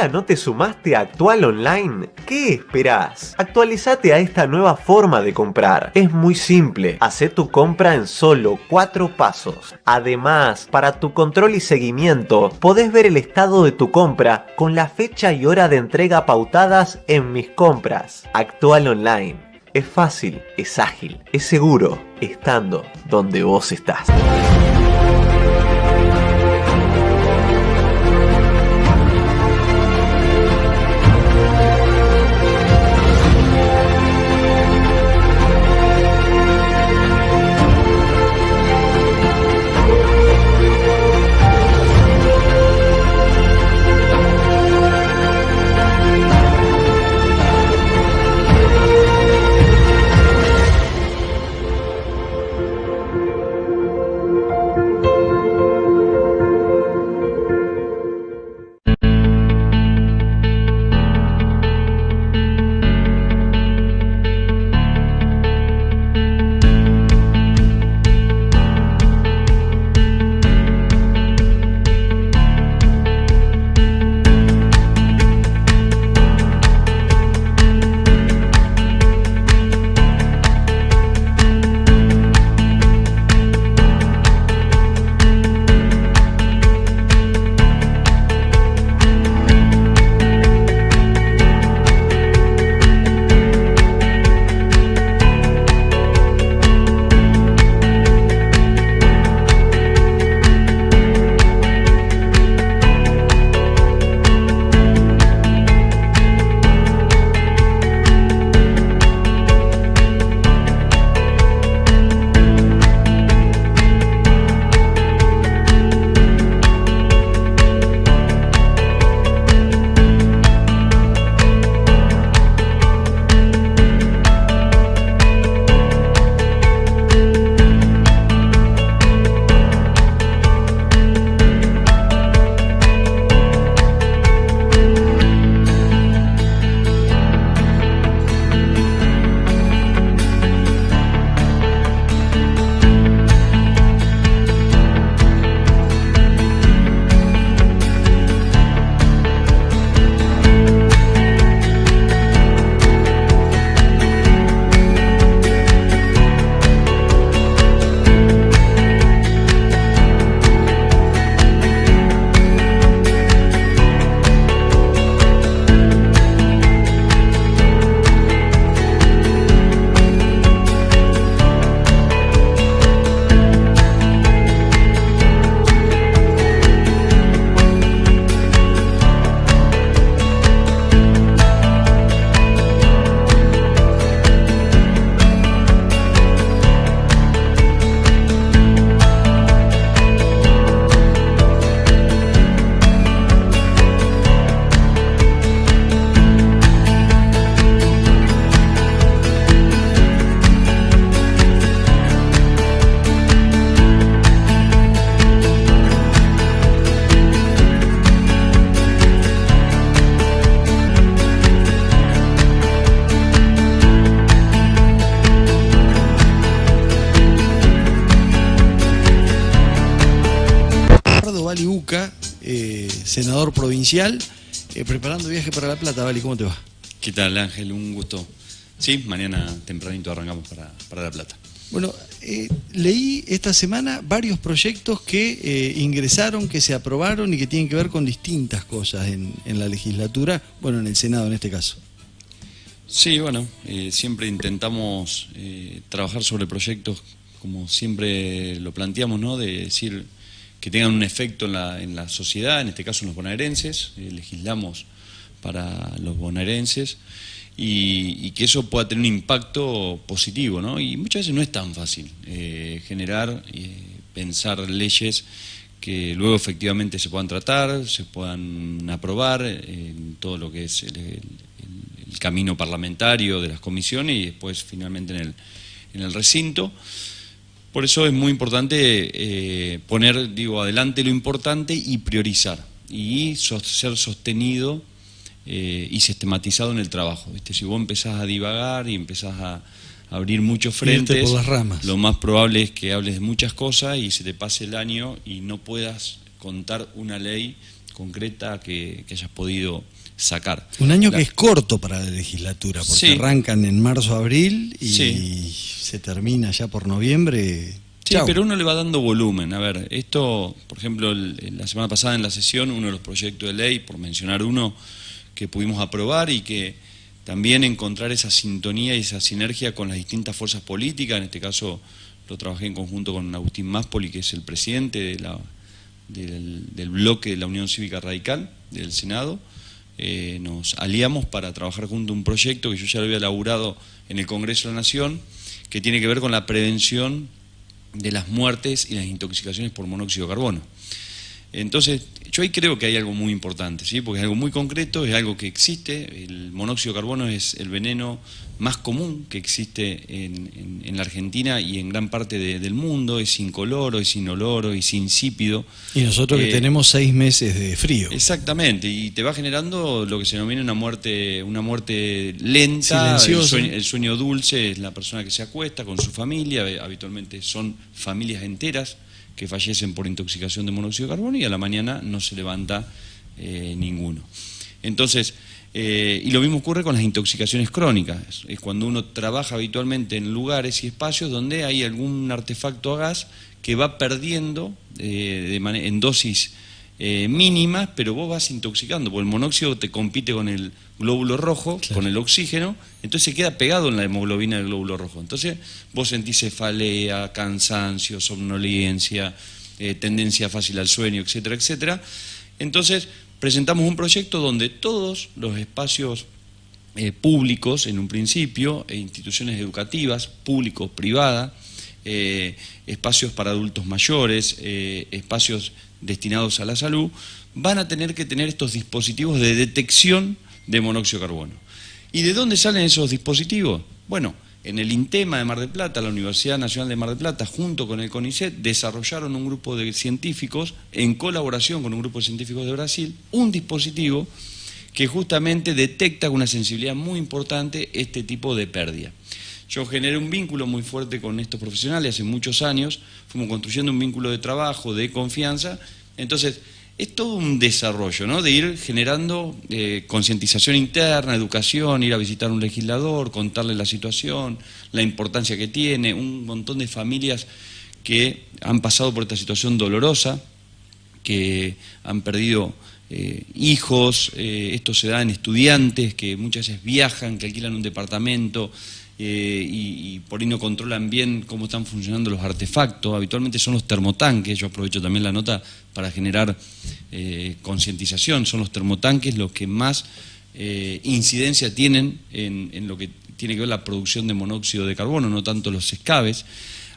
¿Todavía no te sumaste a Actual Online? ¿Qué esperás? Actualizate a esta nueva forma de comprar. Es muy simple. Hacé tu compra en solo 4 pasos. Además, para tu control y seguimiento, podés ver el estado de tu compra con la fecha y hora de entrega pautadas en Mis Compras. Actual Online. Es fácil, es ágil, es seguro, estando donde vos estás. Vali Uca, senador provincial, preparando viaje para La Plata. Vali, ¿cómo te va? ¿Qué tal, Ángel? Un gusto. Sí, mañana tempranito arrancamos para La Plata. Bueno, leí esta semana varios proyectos que ingresaron, que se aprobaron y que tienen que ver con distintas cosas en la legislatura, bueno, en el Senado en este caso. Sí, bueno, siempre intentamos trabajar sobre proyectos como siempre lo planteamos, ¿no? De decir que tengan un efecto en la sociedad, en este caso en los bonaerenses, legislamos para los bonaerenses y que eso pueda tener un impacto positivo, ¿no? Y muchas veces no es tan fácil generar, pensar leyes que luego efectivamente se puedan tratar, se puedan aprobar en todo lo que es el camino parlamentario de las comisiones y después finalmente en el recinto. Por eso es muy importante poner, adelante lo importante y priorizar y ser sostenido y sistematizado en el trabajo. ¿Viste? Si vos empezás a divagar y empezás a abrir muchos frentes, por las ramas, lo más probable es que hables de muchas cosas y se te pase el año y no puedas contar una ley concreta que hayas podido sacar. Un año que es corto para la legislatura, porque sí, arrancan en marzo, abril y sí, se termina ya por noviembre. sí, Chau. pero uno le va dando volumen. A ver, esto, por ejemplo, la semana pasada en la sesión, uno de los proyectos de ley, por mencionar uno, que pudimos aprobar y que también encontrar esa sintonía y esa sinergia con las distintas fuerzas políticas, en este caso lo trabajé en conjunto con Agustín Máspoli, que es el presidente del bloque de la Unión Cívica Radical del Senado. Nos aliamos para trabajar junto a un proyecto que yo ya lo había elaborado en el Congreso de la Nación, que tiene que ver con la prevención de las muertes y las intoxicaciones por monóxido de carbono. Entonces, yo ahí creo que hay algo muy importante, ¿sí? Porque es algo muy concreto, es algo que existe. El monóxido de carbono es el veneno más común que existe en la Argentina y en gran parte del mundo. Es incoloro, es inoloro, es insípido. Y nosotros que tenemos 6 meses de frío. Exactamente, y te va generando lo que se denomina una muerte lenta. Silenciosa. El sueño dulce es la persona que se acuesta con su familia, habitualmente son familias enteras que fallecen por intoxicación de monóxido de carbono y a la mañana no se levanta ninguno. Entonces, y lo mismo ocurre con las intoxicaciones crónicas, es cuando uno trabaja habitualmente en lugares y espacios donde hay algún artefacto a gas que va perdiendo en dosis mínimas, pero vos vas intoxicando, porque el monóxido te compite con el glóbulo rojo, claro, con el oxígeno, entonces se queda pegado en la hemoglobina del glóbulo rojo. Entonces vos sentís cefalea, cansancio, somnolencia, tendencia fácil al sueño, etcétera, etcétera. Entonces presentamos un proyecto donde todos los espacios públicos, en un principio, instituciones educativas, públicos, privadas, espacios para adultos mayores, espacios destinados a la salud, van a tener que tener estos dispositivos de detección de monóxido de carbono. ¿Y de dónde salen esos dispositivos? Bueno, en el INTEMA de Mar del Plata, la Universidad Nacional de Mar del Plata, junto con el CONICET, desarrollaron un grupo de científicos, en colaboración con un grupo de científicos de Brasil, un dispositivo que justamente detecta con una sensibilidad muy importante este tipo de pérdida. Yo generé un vínculo muy fuerte con estos profesionales hace muchos años, fuimos construyendo un vínculo de trabajo, de confianza, entonces es todo un desarrollo, ¿no? De ir generando concientización interna, educación, ir a visitar a un legislador, contarle la situación, la importancia que tiene, un montón de familias que han pasado por esta situación dolorosa, que han perdido hijos, esto se da en estudiantes que muchas veces viajan, que alquilan un departamento, y por ahí no controlan bien cómo están funcionando los artefactos. Habitualmente son los termotanques, yo aprovecho también la nota para generar concientización, son los termotanques los que más incidencia tienen en lo que tiene que ver la producción de monóxido de carbono, no tanto los escabes.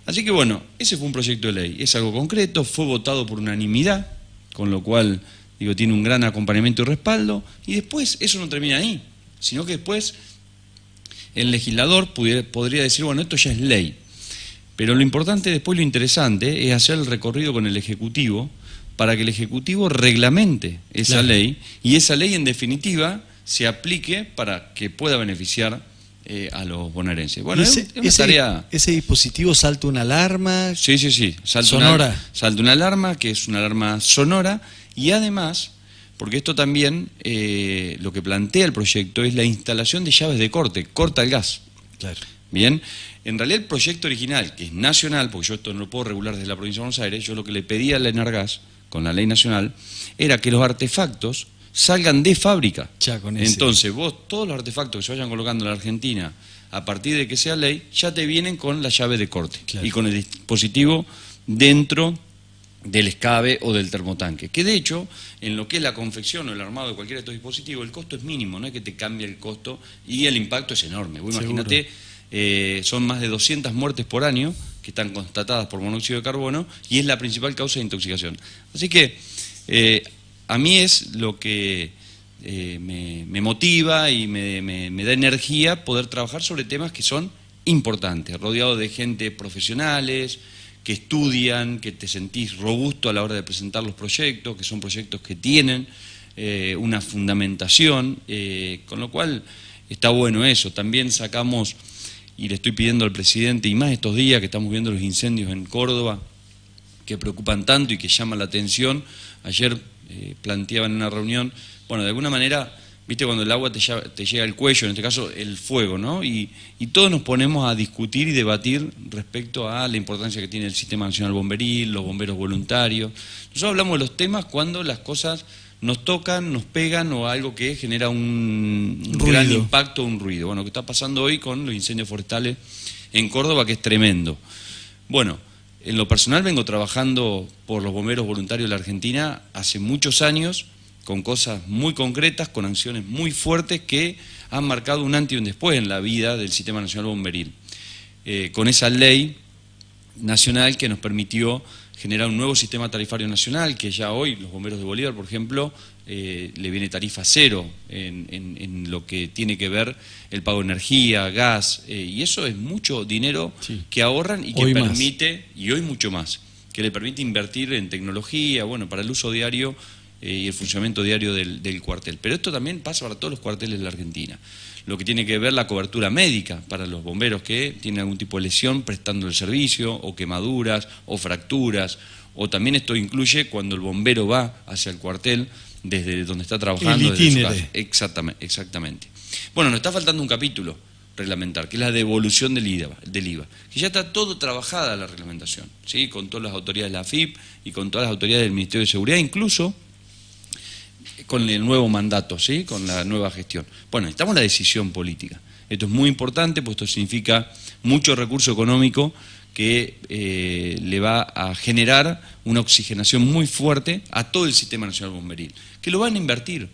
Así que bueno, ese fue un proyecto de ley, es algo concreto, fue votado por unanimidad, con lo cual digo, tiene un gran acompañamiento y respaldo, y después eso no termina ahí, sino que después el legislador podría decir, bueno, esto ya es ley. Pero lo importante después, lo interesante, es hacer el recorrido con el Ejecutivo para que el Ejecutivo reglamente esa claro, ley, y esa ley en definitiva se aplique para que pueda beneficiar a los bonaerenses. Bueno, es una tarea... ¿Ese dispositivo salta una alarma? Sí, sí, sí. ¿Sonora? Salta una alarma, que es una alarma sonora, y además... Porque esto también, lo que plantea el proyecto es la instalación de llaves de corte, corta el gas. Claro. Bien, en realidad el proyecto original, que es nacional, porque yo esto no lo puedo regular desde la provincia de Buenos Aires, yo lo que le pedía a la Enargas, con la ley nacional, era que los artefactos salgan de fábrica. Ya con ese. Entonces vos, todos los artefactos que se vayan colocando en la Argentina, a partir de que sea ley, ya te vienen con la llave de corte, claro, y con el dispositivo dentro del escabe o del termotanque, que de hecho, en lo que es la confección o el armado de cualquiera de estos dispositivos, el costo es mínimo, no es que te cambie el costo, y el impacto es enorme. Vos imagínate, son más de 200 muertes por año que están constatadas por monóxido de carbono, y es la principal causa de intoxicación. Así que, a mí es lo que me motiva y me da energía poder trabajar sobre temas que son importantes, rodeado de gente profesionales, que estudian, que te sentís robusto a la hora de presentar los proyectos, que son proyectos que tienen una fundamentación, con lo cual está bueno eso. También sacamos, y le estoy pidiendo al presidente, y más estos días que estamos viendo los incendios en Córdoba, que preocupan tanto y que llaman la atención. Ayer planteaba en una reunión, bueno, de alguna manera, viste cuando el agua te llega al cuello, en este caso el fuego, ¿no? Y todos nos ponemos a discutir y debatir respecto a la importancia que tiene el Sistema Nacional Bomberil, los bomberos voluntarios. Nosotros hablamos de los temas cuando las cosas nos tocan, nos pegan o algo que genera un gran impacto, un ruido. Bueno, lo que está pasando hoy con los incendios forestales en Córdoba, que es tremendo. Bueno, en lo personal vengo trabajando por los bomberos voluntarios de la Argentina hace muchos años, con cosas muy concretas, con acciones muy fuertes que han marcado un antes y un después en la vida del Sistema Nacional Bomberil. Con esa ley nacional que nos permitió generar un nuevo sistema tarifario nacional, que ya hoy los bomberos de Bolívar, por ejemplo, le viene tarifa cero en lo que tiene que ver el pago de energía, gas, y eso es mucho dinero que ahorran y que hoy permite, y hoy mucho más, que le permite invertir en tecnología, bueno, para el uso diario y el funcionamiento diario del cuartel. Pero esto también pasa para todos los cuarteles de la Argentina. Lo que tiene que ver la cobertura médica para los bomberos que tienen algún tipo de lesión prestando el servicio, o quemaduras, o fracturas, o también esto incluye cuando el bombero va hacia el cuartel desde donde está trabajando. El itinere. Exactamente. Bueno, nos está faltando un capítulo reglamentar, que es la devolución del IVA, que ya está todo trabajada la reglamentación, ¿sí? Con todas las autoridades de la AFIP y con todas las autoridades del Ministerio de Seguridad, incluso con el nuevo mandato, ¿sí? Con la nueva gestión. Bueno, necesitamos la decisión política. Esto es muy importante, pues esto significa mucho recurso económico que le va a generar una oxigenación muy fuerte a todo el Sistema Nacional Bomberil, que lo van a invertir,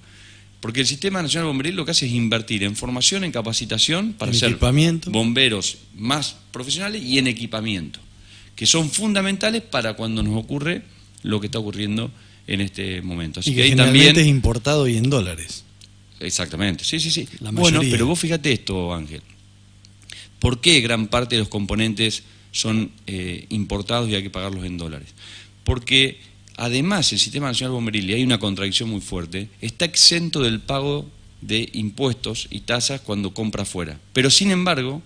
porque el Sistema Nacional Bomberil lo que hace es invertir en formación, en capacitación, para ser bomberos más profesionales y en equipamiento, que son fundamentales para cuando nos ocurre lo que está ocurriendo en este momento. Así y que ahí generalmente también es importado y en dólares. Exactamente, sí. Bueno, pero vos fíjate esto, Ángel. ¿Por qué gran parte de los componentes son importados y hay que pagarlos en dólares? Porque además el Sistema Nacional Bomberil, y hay una contradicción muy fuerte, está exento del pago de impuestos y tasas cuando compra fuera. Pero sin embargo,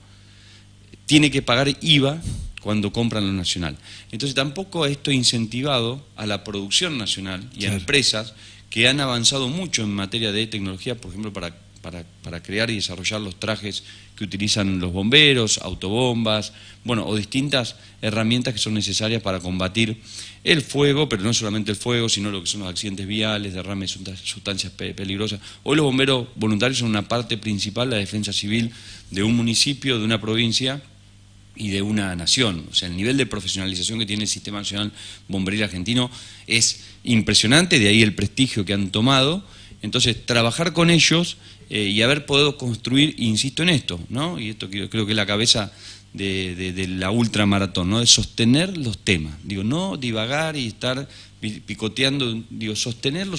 tiene que pagar IVA cuando compran lo nacional. Entonces tampoco esto ha incentivado a la producción nacional y a empresas que han avanzado mucho en materia de tecnología, por ejemplo, para crear y desarrollar los trajes que utilizan los bomberos, autobombas, bueno, o distintas herramientas que son necesarias para combatir el fuego, pero no solamente el fuego, sino lo que son los accidentes viales, derrames de sustancias peligrosas. Hoy los bomberos voluntarios son una parte principal de la defensa civil de un municipio, de una provincia y de una nación. O sea, el nivel de profesionalización que tiene el Sistema Nacional Bomberil Argentino es impresionante, de ahí el prestigio que han tomado. Entonces, trabajar con ellos y haber podido construir, insisto en esto, ¿no? Y esto creo que es la cabeza de la ultramaratón, ¿no? De sostener los temas. Digo, no divagar y estar picoteando, digo, sostenerlo.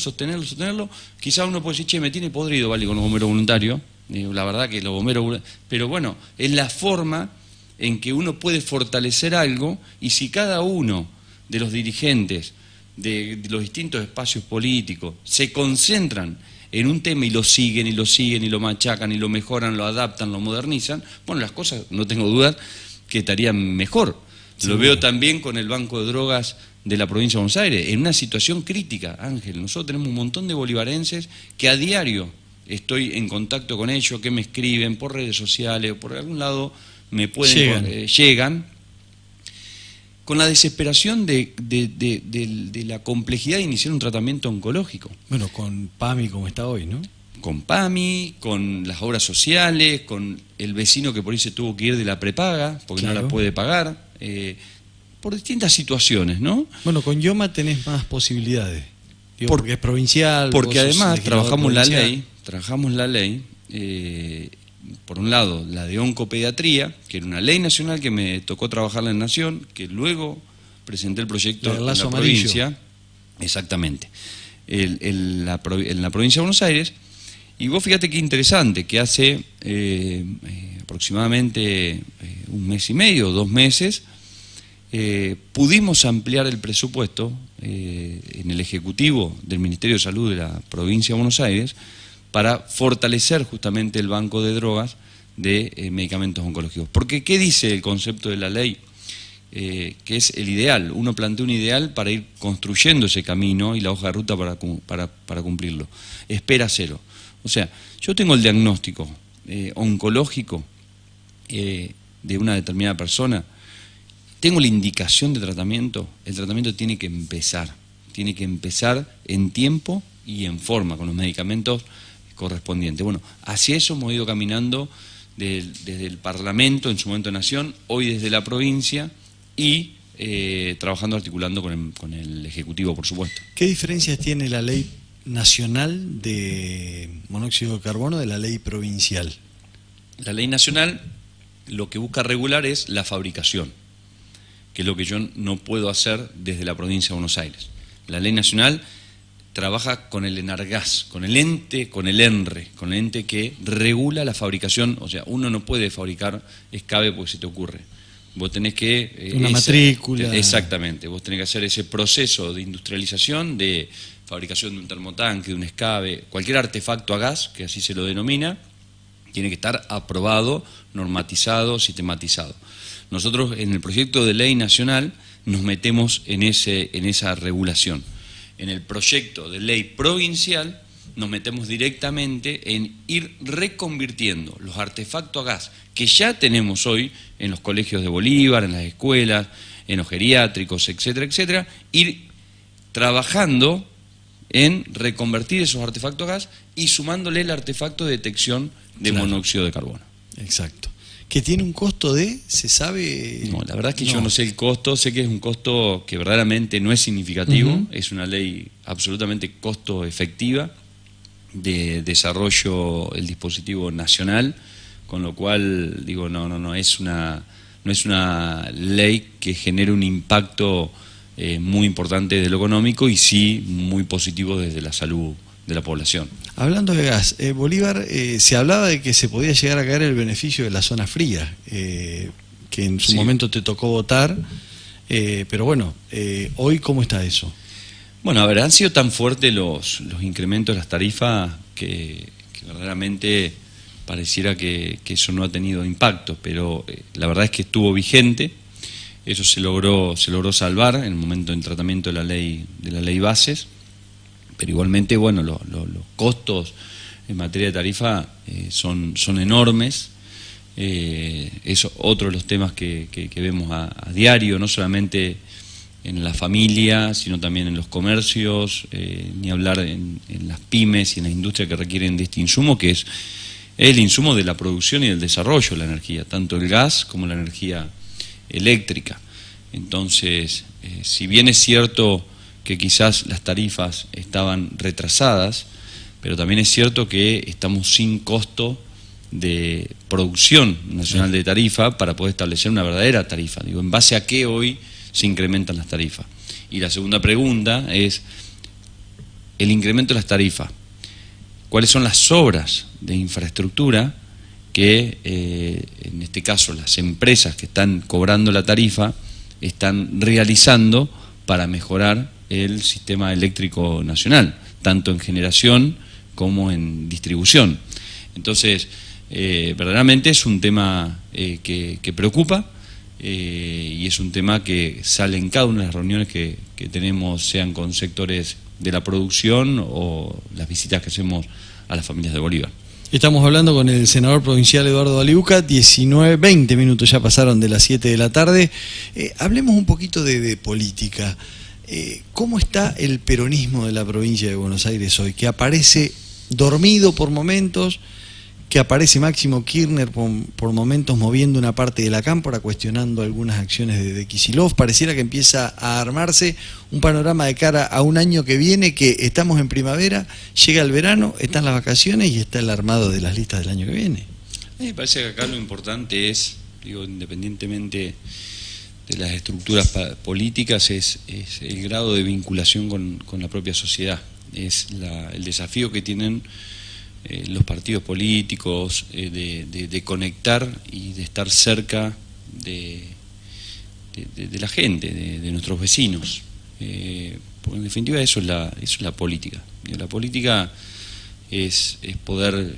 Quizá uno puede decir, che, me tiene podrido, vale, con los bomberos voluntarios. Digo, la verdad que los bomberos, pero bueno, es la forma en que uno puede fortalecer algo, y si cada uno de los dirigentes de los distintos espacios políticos se concentran en un tema y lo siguen, y lo machacan, y lo mejoran, lo adaptan, lo modernizan, bueno, las cosas, no tengo dudas, que estarían mejor. Sí, lo veo también con el banco de drogas de la provincia de Buenos Aires, en una situación crítica, Ángel. Nosotros tenemos un montón de bolivarenses que a diario estoy en contacto con ellos, que me escriben por redes sociales o por algún lado, me pueden llegan con la desesperación de la complejidad de iniciar un tratamiento oncológico. Bueno, con PAMI como está hoy, ¿no? Con PAMI, con las obras sociales, con el vecino que por ahí se tuvo que ir de la prepaga porque no la puede pagar, por distintas situaciones, ¿no? Bueno, con IOMA tenés más posibilidades, porque es provincial. Porque además trabajamos la ley, por un lado, la de oncopediatría, que era una ley nacional que me tocó trabajarla en Nación, que luego presenté el proyecto en la provincia, exactamente, en la provincia de Buenos Aires, y vos fíjate qué interesante, que hace aproximadamente un mes y medio, 2 meses, pudimos ampliar el presupuesto en el Ejecutivo del Ministerio de Salud de la provincia de Buenos Aires, para fortalecer justamente el banco de drogas de medicamentos oncológicos. Porque, ¿qué dice el concepto de la ley? que es el ideal. Uno plantea un ideal para ir construyendo ese camino y la hoja de ruta para cumplirlo. Espera cero. O sea, yo tengo el diagnóstico oncológico de una determinada persona, tengo la indicación de tratamiento, el tratamiento tiene que empezar en tiempo y en forma, con los medicamentos correspondientes. Bueno, hacia eso hemos ido caminando desde el Parlamento, en su momento Nación, hoy desde la provincia y trabajando, articulando con el Ejecutivo, por supuesto. ¿Qué diferencias tiene la ley nacional de monóxido de carbono de la ley provincial? La ley nacional lo que busca regular es la fabricación, que es lo que yo no puedo hacer desde la provincia de Buenos Aires. La ley nacional trabaja con el ENARGAS, con el ente que regula la fabricación. O sea, uno no puede fabricar escabe porque se te ocurre. Vos tenés que... una matrícula. Exactamente, vos tenés que hacer ese proceso de industrialización, de fabricación de un termotanque, de un escabe, cualquier artefacto a gas, que así se lo denomina, tiene que estar aprobado, normatizado, sistematizado. Nosotros en el proyecto de ley nacional nos metemos en esa regulación. En el proyecto de ley provincial nos metemos directamente en ir reconvirtiendo los artefactos a gas que ya tenemos hoy en los colegios de Bolívar, en las escuelas, en los geriátricos, etcétera, etcétera, ir trabajando en reconvertir esos artefactos a gas y sumándole el artefacto de detección de monóxido de carbono. Exacto. ¿Que tiene un costo de, se sabe? No, la verdad es que yo no sé el costo, sé que es un costo que verdaderamente no es significativo, es una ley absolutamente costo efectiva de desarrollo del dispositivo nacional, con lo cual digo, no es una ley que genere un impacto muy importante desde lo económico y sí muy positivo desde la salud de la población. Hablando de gas, Bolívar, se hablaba de que se podía llegar a caer el beneficio de la zona fría, que en su momento te tocó votar, pero bueno, hoy ¿cómo está eso? Bueno, a ver, han sido tan fuertes los incrementos de las tarifas que verdaderamente pareciera que eso no ha tenido impacto, pero la verdad es que estuvo vigente, eso se logró salvar en el momento del tratamiento de la ley Bases. Pero igualmente, bueno, los costos en materia de tarifa son enormes. Es otro de los temas que vemos a diario, no solamente en la familia, sino también en los comercios, ni hablar en las pymes y en la industria que requieren de este insumo, que es el insumo de la producción y del desarrollo de la energía, tanto el gas como la energía eléctrica. Entonces, si bien es cierto que quizás las tarifas estaban retrasadas, pero también es cierto que estamos sin costo de producción nacional de tarifa para poder establecer una verdadera tarifa. Digo, ¿en base a qué hoy se incrementan las tarifas? Y la segunda pregunta es, el incremento de las tarifas, ¿cuáles son las obras de infraestructura que, en este caso, las empresas que están cobrando la tarifa están realizando para mejorar el sistema eléctrico nacional, tanto en generación como en distribución? Entonces, verdaderamente es un tema que preocupa y es un tema que sale en cada una de las reuniones que tenemos, sean con sectores de la producción o las visitas que hacemos a las familias de Bolívar. Estamos hablando con el senador provincial Eduardo Baliuca, 20 minutos ya pasaron de las 7 de la tarde. Hablemos un poquito de política. ¿Cómo está el peronismo de la provincia de Buenos Aires hoy? Que aparece dormido por momentos, que aparece Máximo Kirchner por momentos moviendo una parte de la cámpora, cuestionando algunas acciones de Kicillof. Pareciera que empieza a armarse un panorama de cara a un año que viene, que estamos en primavera, llega el verano, están las vacaciones y está el armado de las listas del año que viene. A mí me parece que acá lo importante es, digo, independientemente de las estructuras políticas, es el grado de vinculación con la propia sociedad. Es el desafío que tienen los partidos políticos de conectar y de estar cerca de la gente, de nuestros vecinos. Porque en definitiva eso es la política. La política es poder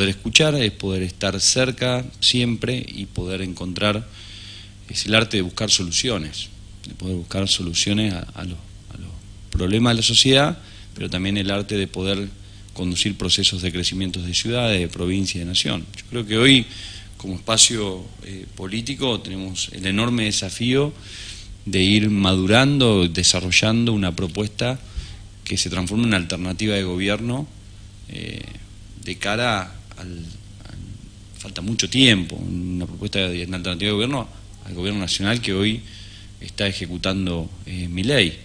escuchar, es poder estar cerca siempre y poder encontrar es el arte de buscar soluciones, de poder buscar soluciones a los problemas de la sociedad, pero también el arte de poder conducir procesos de crecimiento de ciudades, de provincia y de nación. Yo creo que hoy, como espacio político, tenemos el enorme desafío de ir madurando, desarrollando una propuesta que se transforme en una alternativa de gobierno de cara falta mucho tiempo, una propuesta de una alternativa de gobierno al gobierno nacional que hoy está ejecutando Milei.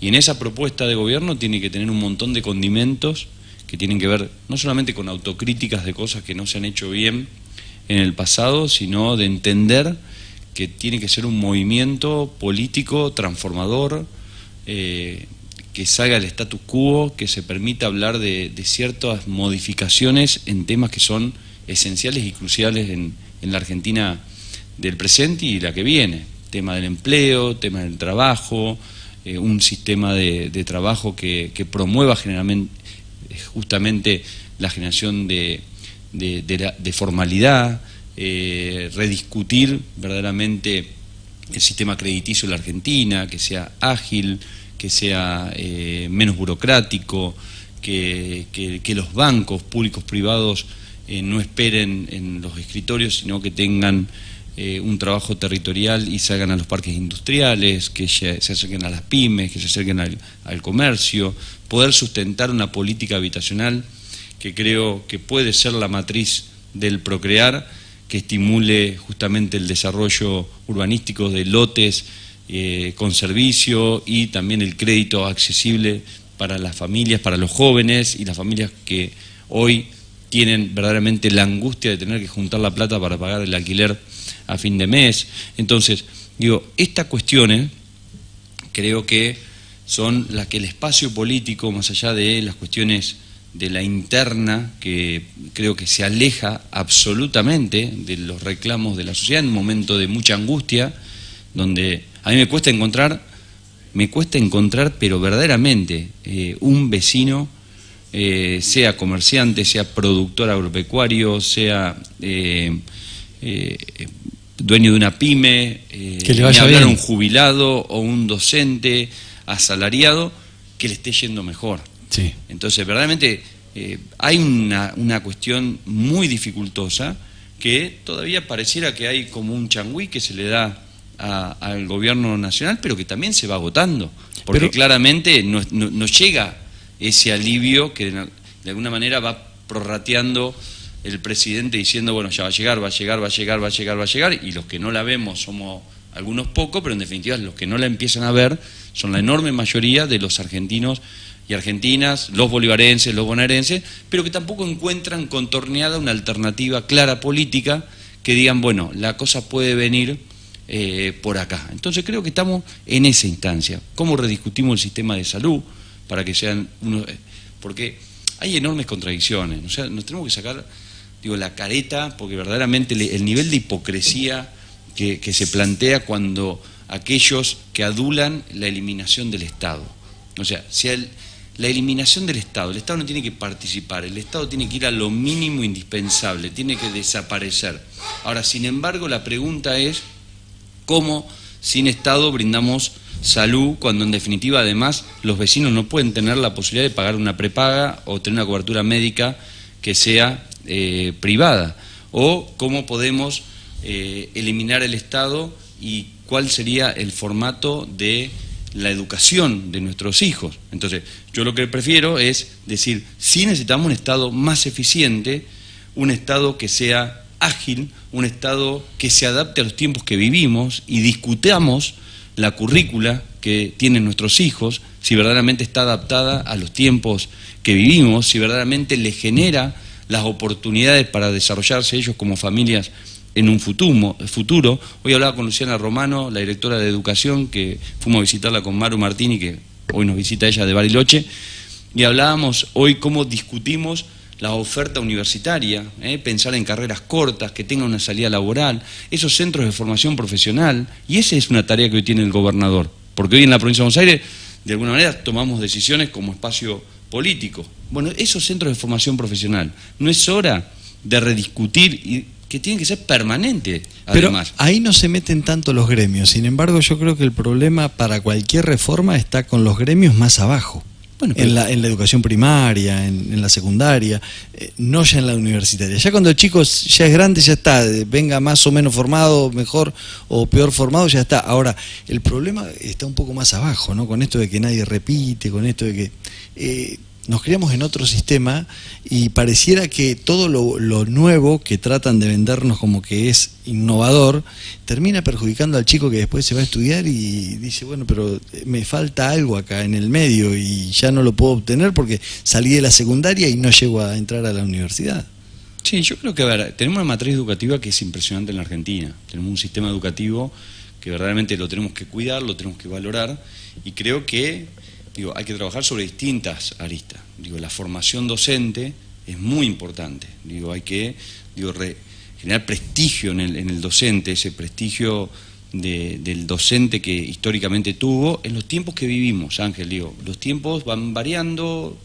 Y en esa propuesta de gobierno tiene que tener un montón de condimentos que tienen que ver no solamente con autocríticas de cosas que no se han hecho bien en el pasado, sino de entender que tiene que ser un movimiento político transformador, que salga del status quo, que se permita hablar de ciertas modificaciones en temas que son esenciales y cruciales en la Argentina del presente y la que viene. Tema del empleo, tema del trabajo, un sistema de trabajo que promueva generalmente, justamente la generación de formalidad, rediscutir verdaderamente el sistema crediticio de la Argentina, que sea ágil, que sea menos burocrático, que los bancos públicos privados no esperen en los escritorios, sino que tengan un trabajo territorial y salgan a los parques industriales, que se acerquen a las pymes, que se acerquen al comercio, poder sustentar una política habitacional que creo que puede ser la matriz del procrear, que estimule justamente el desarrollo urbanístico de lotes con servicio y también el crédito accesible para las familias, para los jóvenes y las familias que hoy tienen verdaderamente la angustia de tener que juntar la plata para pagar el alquiler a fin de mes. Entonces, digo, estas cuestiones creo que son las que el espacio político, más allá de las cuestiones de la interna, que creo que se aleja absolutamente de los reclamos de la sociedad en un momento de mucha angustia, donde a mí me cuesta encontrar, pero verdaderamente un vecino, sea comerciante, sea productor agropecuario, sea dueño de una pyme, que le vaya ni hablar bien. a un jubilado o un docente asalariado, que le esté yendo mejor. Sí. Entonces, verdaderamente hay una cuestión muy dificultosa que todavía pareciera que hay como un changüí que se le da al gobierno nacional, pero que también se va agotando, porque claramente no llega ese alivio que de alguna manera va prorrateando el presidente diciendo, bueno, ya va a llegar, y los que no la vemos somos algunos pocos, pero en definitiva los que no la empiezan a ver son la enorme mayoría de los argentinos y argentinas, los bolivarenses, los bonaerenses, pero que tampoco encuentran contorneada una alternativa clara política que digan, bueno, la cosa puede venir por acá. Entonces creo que estamos en esa instancia. ¿Cómo rediscutimos el sistema de salud para que sean unos... porque hay enormes contradicciones, o sea, nos tenemos que sacar, digo, la careta, porque verdaderamente el nivel de hipocresía que se plantea cuando aquellos que adulan la eliminación del Estado. O sea, si la eliminación del Estado, el Estado no tiene que participar, el Estado tiene que ir a lo mínimo indispensable, tiene que desaparecer. Ahora, sin embargo, la pregunta es, ¿cómo sin Estado brindamos salud cuando en definitiva además los vecinos no pueden tener la posibilidad de pagar una prepaga o tener una cobertura médica que sea privada? ¿O cómo podemos eliminar el Estado y cuál sería el formato de la educación de nuestros hijos? Entonces, yo lo que prefiero es decir, sí necesitamos un Estado más eficiente, un Estado que sea ágil, un Estado que se adapte a los tiempos que vivimos y discutamos la currícula que tienen nuestros hijos, si verdaderamente está adaptada a los tiempos que vivimos, si verdaderamente les genera las oportunidades para desarrollarse ellos como familias en un futuro. Hoy hablaba con Luciana Romano, la directora de Educación, que fuimos a visitarla con Maru Martini, que hoy nos visita ella de Bariloche, y hablábamos hoy cómo discutimos la oferta universitaria, pensar en carreras cortas, que tengan una salida laboral, esos centros de formación profesional, y esa es una tarea que hoy tiene el gobernador, porque hoy en la provincia de Buenos Aires, de alguna manera, tomamos decisiones como espacio político. Bueno, esos centros de formación profesional, ¿no es hora de rediscutir que tiene que ser permanente, Pero además. ahí no se meten tanto los gremios. Sin embargo, yo creo que el problema para cualquier reforma está con los gremios más abajo. Bueno, en la educación primaria, en la secundaria, no ya en la universitaria. Ya cuando el chico ya es grande, ya está, venga más o menos formado, mejor o peor formado, ya está. Ahora, el problema está un poco más abajo, ¿no? Con esto de que nadie repite, con esto de que nos criamos en otro sistema y pareciera que todo lo nuevo que tratan de vendernos como que es innovador, termina perjudicando al chico que después se va a estudiar y dice, bueno, pero me falta algo acá en el medio y ya no lo puedo obtener porque salí de la secundaria y no llego a entrar a la universidad. Sí, yo creo que, a ver, tenemos una matriz educativa que es impresionante en la Argentina. Tenemos un sistema educativo que verdaderamente lo tenemos que cuidar, lo tenemos que valorar, y creo que hay que trabajar sobre distintas aristas. La formación docente es muy importante. Hay que generar prestigio en el docente, ese prestigio del docente que históricamente tuvo en los tiempos que vivimos, Ángel. Los tiempos van variando,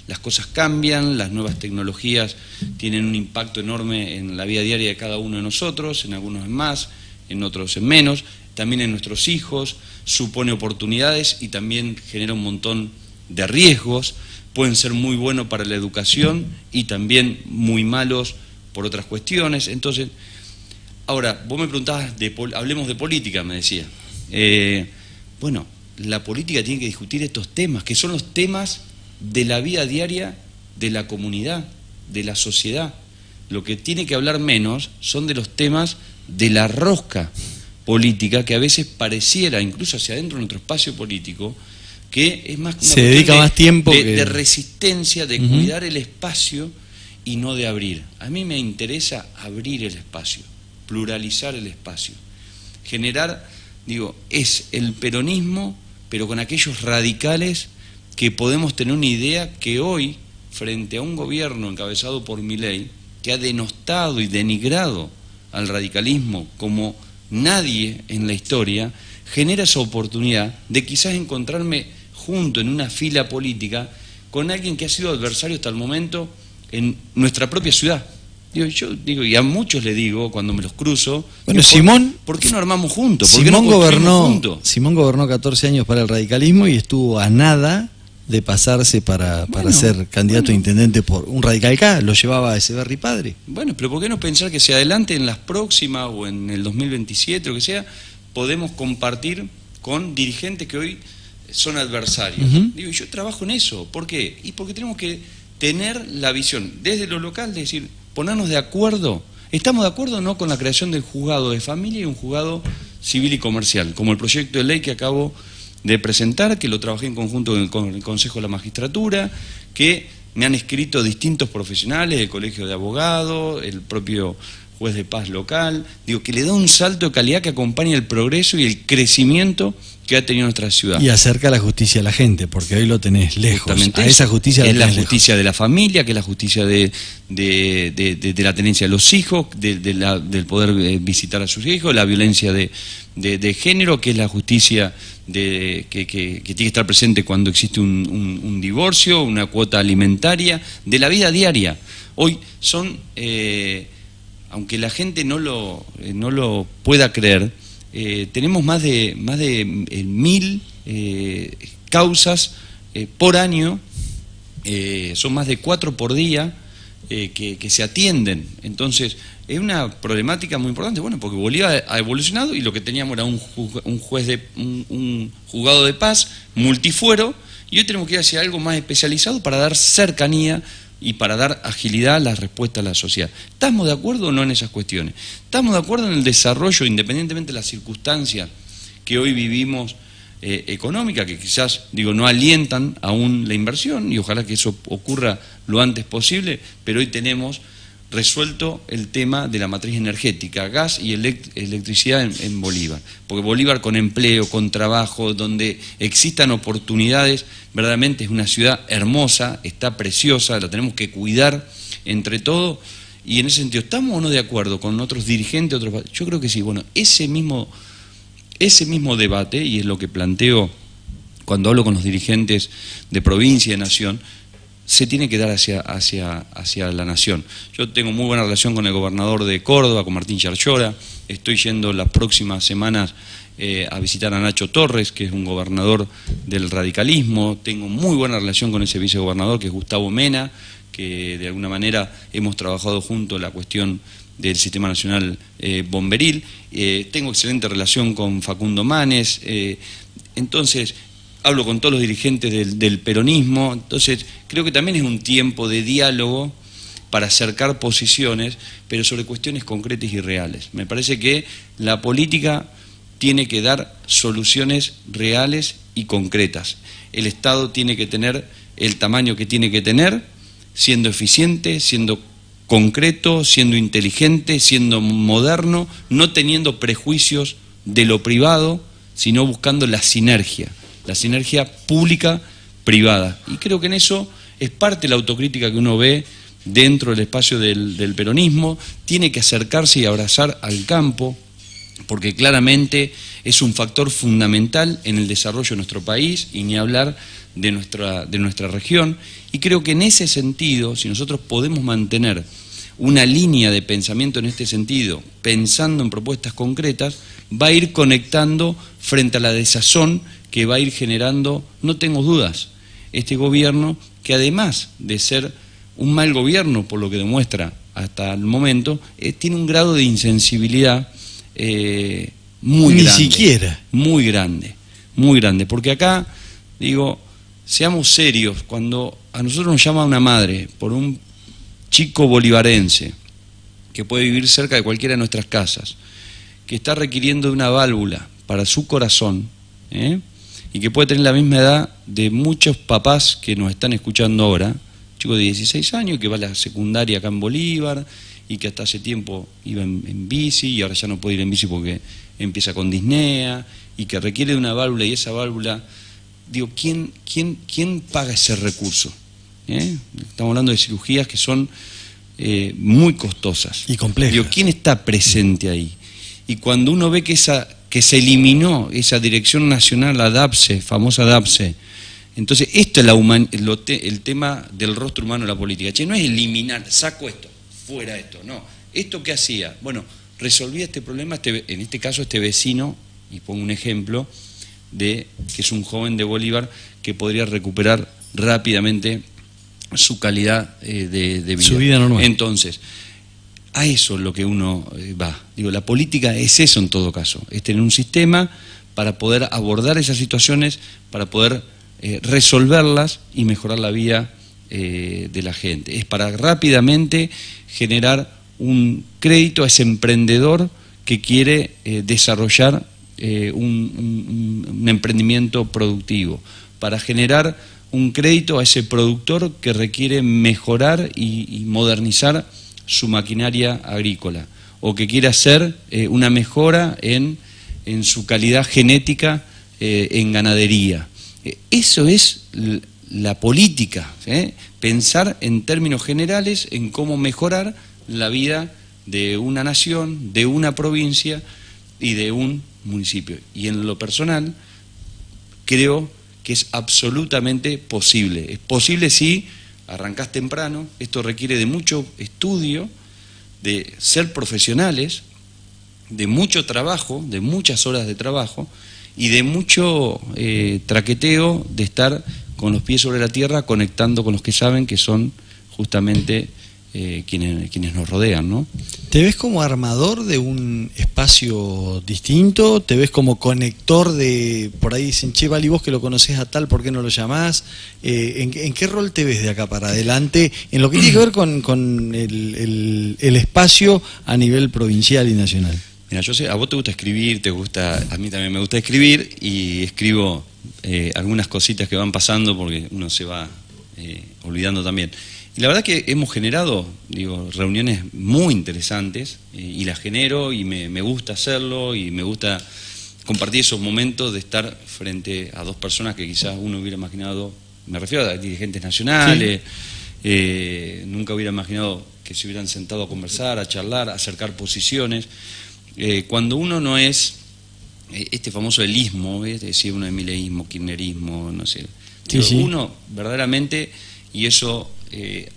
las cosas cambian, las nuevas tecnologías tienen un impacto enorme en la vida diaria de cada uno de nosotros, en algunos en más, en otros en menos, también en nuestros hijos, supone oportunidades y también genera un montón de riesgos, pueden ser muy buenos para la educación y también muy malos por otras cuestiones. Entonces, ahora, vos me preguntabas, hablemos de política, me decía. Bueno, la política tiene que discutir estos temas, que son los temas de la vida diaria de la comunidad, de la sociedad. Lo que tiene que hablar menos son de los temas de la rosca política, que a veces pareciera, incluso hacia adentro de nuestro espacio político, que es más se dedica más tiempo de resistencia, de cuidar el espacio y no de abrir. A mí me interesa abrir el espacio, pluralizar el espacio, generar, es el peronismo, pero con aquellos radicales que podemos tener una idea que hoy, frente a un gobierno encabezado por Milei, que ha denostado y denigrado al radicalismo como nadie en la historia, genera esa oportunidad de quizás encontrarme junto en una fila política con alguien que ha sido adversario hasta el momento en nuestra propia ciudad. Y a muchos le digo, cuando me los cruzo, bueno, Simón, ¿por qué no armamos juntos? ¿Por Simón qué no construimos juntos? Simón gobernó 14 años para el radicalismo y estuvo a nada de pasarse para ser candidato a intendente por un radical K, lo llevaba a Echeverri padre. Bueno, pero ¿por qué no pensar que si adelante en las próximas o en el 2027 o que sea, podemos compartir con dirigentes que hoy son adversarios? Y yo trabajo en eso. ¿Por qué? Y porque tenemos que tener la visión desde lo local, de decir, ponernos de acuerdo. ¿Estamos de acuerdo o no con la creación del juzgado de familia y un juzgado civil y comercial? Como el proyecto de ley que acabo de presentar, que lo trabajé en conjunto con el Consejo de la Magistratura, que me han escrito distintos profesionales, el Colegio de Abogados, el propio juez de paz local, que le da un salto de calidad que acompaña el progreso y el crecimiento que ha tenido nuestra ciudad. Y acerca la justicia a la gente, porque hoy lo tenés lejos. Justamente a esa justicia es la justicia de la familia, que es la justicia de la tenencia de los hijos, del poder visitar a sus hijos, la violencia de género, que es la justicia que tiene que estar presente cuando existe un divorcio, una cuota alimentaria, de la vida diaria. Hoy son, aunque la gente no lo pueda creer, tenemos más de 1000 causas por año, son más de 4 por día que se atienden. Entonces, es una problemática muy importante, porque Bolívar ha evolucionado y lo que teníamos era un juzgado de paz multifuero, y hoy tenemos que ir hacia algo más especializado para dar cercanía y para dar agilidad a la respuesta a la sociedad. ¿Estamos de acuerdo o no en esas cuestiones? ¿Estamos de acuerdo en el desarrollo, independientemente de las circunstancias que hoy vivimos económicas, que quizás, no alientan aún la inversión, y ojalá que eso ocurra lo antes posible, pero hoy tenemos resuelto el tema de la matriz energética, gas y electricidad en Bolívar? Porque Bolívar, con empleo, con trabajo, donde existan oportunidades, verdaderamente es una ciudad hermosa, está preciosa, la tenemos que cuidar entre todos. Y en ese sentido, ¿estamos o no de acuerdo con otros dirigentes? Yo creo que sí. Ese mismo debate, y es lo que planteo cuando hablo con los dirigentes de provincia y de nación, se tiene que dar hacia la nación. Yo tengo muy buena relación con el gobernador de Córdoba, con Martín Yarlora. Estoy yendo las próximas semanas a visitar a Nacho Torres, que es un gobernador del radicalismo. Tengo muy buena relación con ese vicegobernador, que es Gustavo Mena, que de alguna manera hemos trabajado juntos la cuestión del Sistema Nacional Bomberil. Tengo excelente relación con Facundo Manes. Entonces, hablo con todos los dirigentes del peronismo. Entonces, creo que también es un tiempo de diálogo para acercar posiciones, pero sobre cuestiones concretas y reales. Me parece que la política tiene que dar soluciones reales y concretas. El Estado tiene que tener el tamaño que tiene que tener, siendo eficiente, siendo concreto, siendo inteligente, siendo moderno, no teniendo prejuicios de lo privado, sino buscando la sinergia pública-privada. Y creo que en eso es parte de la autocrítica que uno ve dentro del espacio del peronismo. Tiene que acercarse y abrazar al campo, porque claramente es un factor fundamental en el desarrollo de nuestro país, y ni hablar de nuestra región. Y creo que en ese sentido, si nosotros podemos mantener una línea de pensamiento en este sentido, pensando en propuestas concretas, va a ir conectando frente a la desazón que va a ir generando, no tengo dudas, este gobierno, que además de ser un mal gobierno, por lo que demuestra hasta el momento, tiene un grado de insensibilidad muy grande. Ni siquiera. Muy grande, porque acá, digo, seamos serios, cuando a nosotros nos llama una madre por un chico bolivarense que puede vivir cerca de cualquiera de nuestras casas, que está requiriendo de una válvula para su corazón, y que puede tener la misma edad de muchos papás que nos están escuchando ahora, chico de 16 años que va a la secundaria acá en Bolívar y que hasta hace tiempo iba en bici y ahora ya no puede ir en bici porque empieza con disnea, y que requiere de una válvula, y esa válvula, digo, ¿quién paga ese recurso? Estamos hablando de cirugías que son muy costosas y complejas. Digo, ¿quién está presente ahí? Y cuando uno ve que se eliminó esa Dirección Nacional, la DAPSE, famosa DAPSE, entonces esto es el tema del rostro humano de la política. Che, no es eliminar, saco esto, fuera esto, no. ¿Esto qué hacía? Bueno, resolvía este problema, en este caso este vecino, y pongo un ejemplo, que es un joven de Bolívar que podría recuperar rápidamente su calidad de vida. Su vida normal. Entonces, a eso es lo que uno va. Digo, la política es eso en todo caso, es tener un sistema para poder abordar esas situaciones, para poder resolverlas y mejorar la vida de la gente. Es para rápidamente generar un crédito a ese emprendedor que quiere desarrollar un emprendimiento productivo, para generar un crédito a ese productor que requiere mejorar y modernizar su maquinaria agrícola, o que quiere hacer una mejora en su calidad genética en ganadería. Eso es la política, pensar en términos generales en cómo mejorar la vida de una nación, de una provincia y de un municipio. Y en lo personal, creo que es absolutamente posible. Es posible si arrancás temprano. Esto requiere de mucho estudio, de ser profesionales, de mucho trabajo, de muchas horas de trabajo y de mucho traqueteo, de estar con los pies sobre la tierra, conectando con los que saben, que son justamente quienes nos rodean, ¿no? ¿Te ves como armador de un espacio distinto? ¿Te ves como conector de, por ahí dicen, che, Vali, vos que lo conocés a tal, ¿por qué no lo llamás? ¿En qué rol te ves de acá para adelante en lo que tiene que ver con el espacio a nivel provincial y nacional? Mira, yo sé, a vos te gusta escribir, a mí también me gusta escribir, y escribo algunas cositas que van pasando porque uno se va olvidando también. Y la verdad que hemos generado, reuniones muy interesantes, y las genero, y me gusta hacerlo, y me gusta compartir esos momentos de estar frente a dos personas que quizás uno hubiera imaginado, me refiero a dirigentes nacionales, sí. Nunca hubiera imaginado que se hubieran sentado a conversar, a charlar, a acercar posiciones. Cuando uno no es este famoso elismo, es decir, uno de mileísmo, kirchnerismo, no sé, sí, sí. Uno verdaderamente y eso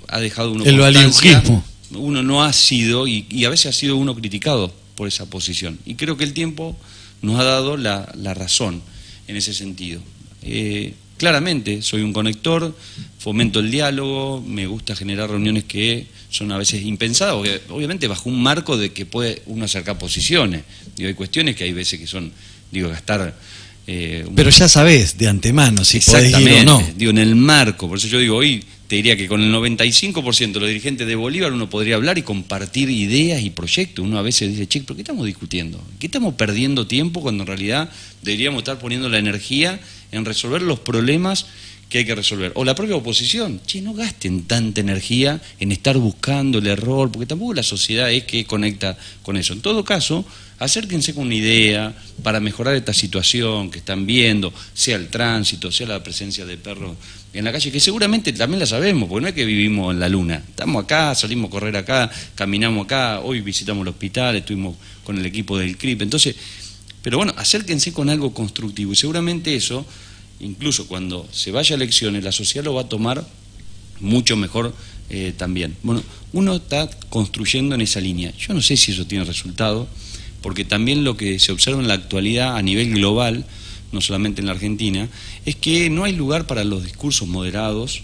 ha dejado uno el valiuquismo. Uno no ha sido, y a veces ha sido uno criticado por esa posición. Y creo que el tiempo nos ha dado la razón en ese sentido. Claramente, soy un conector, fomento el diálogo, me gusta generar reuniones que son a veces impensadas, obviamente bajo un marco de que puede uno acercar posiciones. Hay cuestiones que hay veces que son, gastar... Pero ya sabés de antemano si podés ir o no. En el marco, por eso yo digo, hoy te diría que con el 95% de los dirigentes de Bolívar uno podría hablar y compartir ideas y proyectos. Uno a veces dice, che, ¿pero qué estamos discutiendo? ¿Qué estamos perdiendo tiempo cuando en realidad deberíamos estar poniendo la energía en resolver los problemas que hay que resolver? O la propia oposición, che, no gasten tanta energía en estar buscando el error, porque tampoco la sociedad es que conecta con eso. En todo caso, acérquense con una idea para mejorar esta situación que están viendo, sea el tránsito, sea la presencia de perros en la calle, que seguramente también la sabemos, porque no es que vivimos en la luna. Estamos acá, salimos a correr acá, caminamos acá, hoy visitamos el hospital, estuvimos con el equipo del CRIP. Entonces, pero bueno, acérquense con algo constructivo y seguramente eso, incluso cuando se vaya a elecciones, la sociedad lo va a tomar mucho mejor también. Bueno, uno está construyendo en esa línea. Yo no sé si eso tiene resultado, porque también lo que se observa en la actualidad a nivel global, no solamente en la Argentina, es que no hay lugar para los discursos moderados,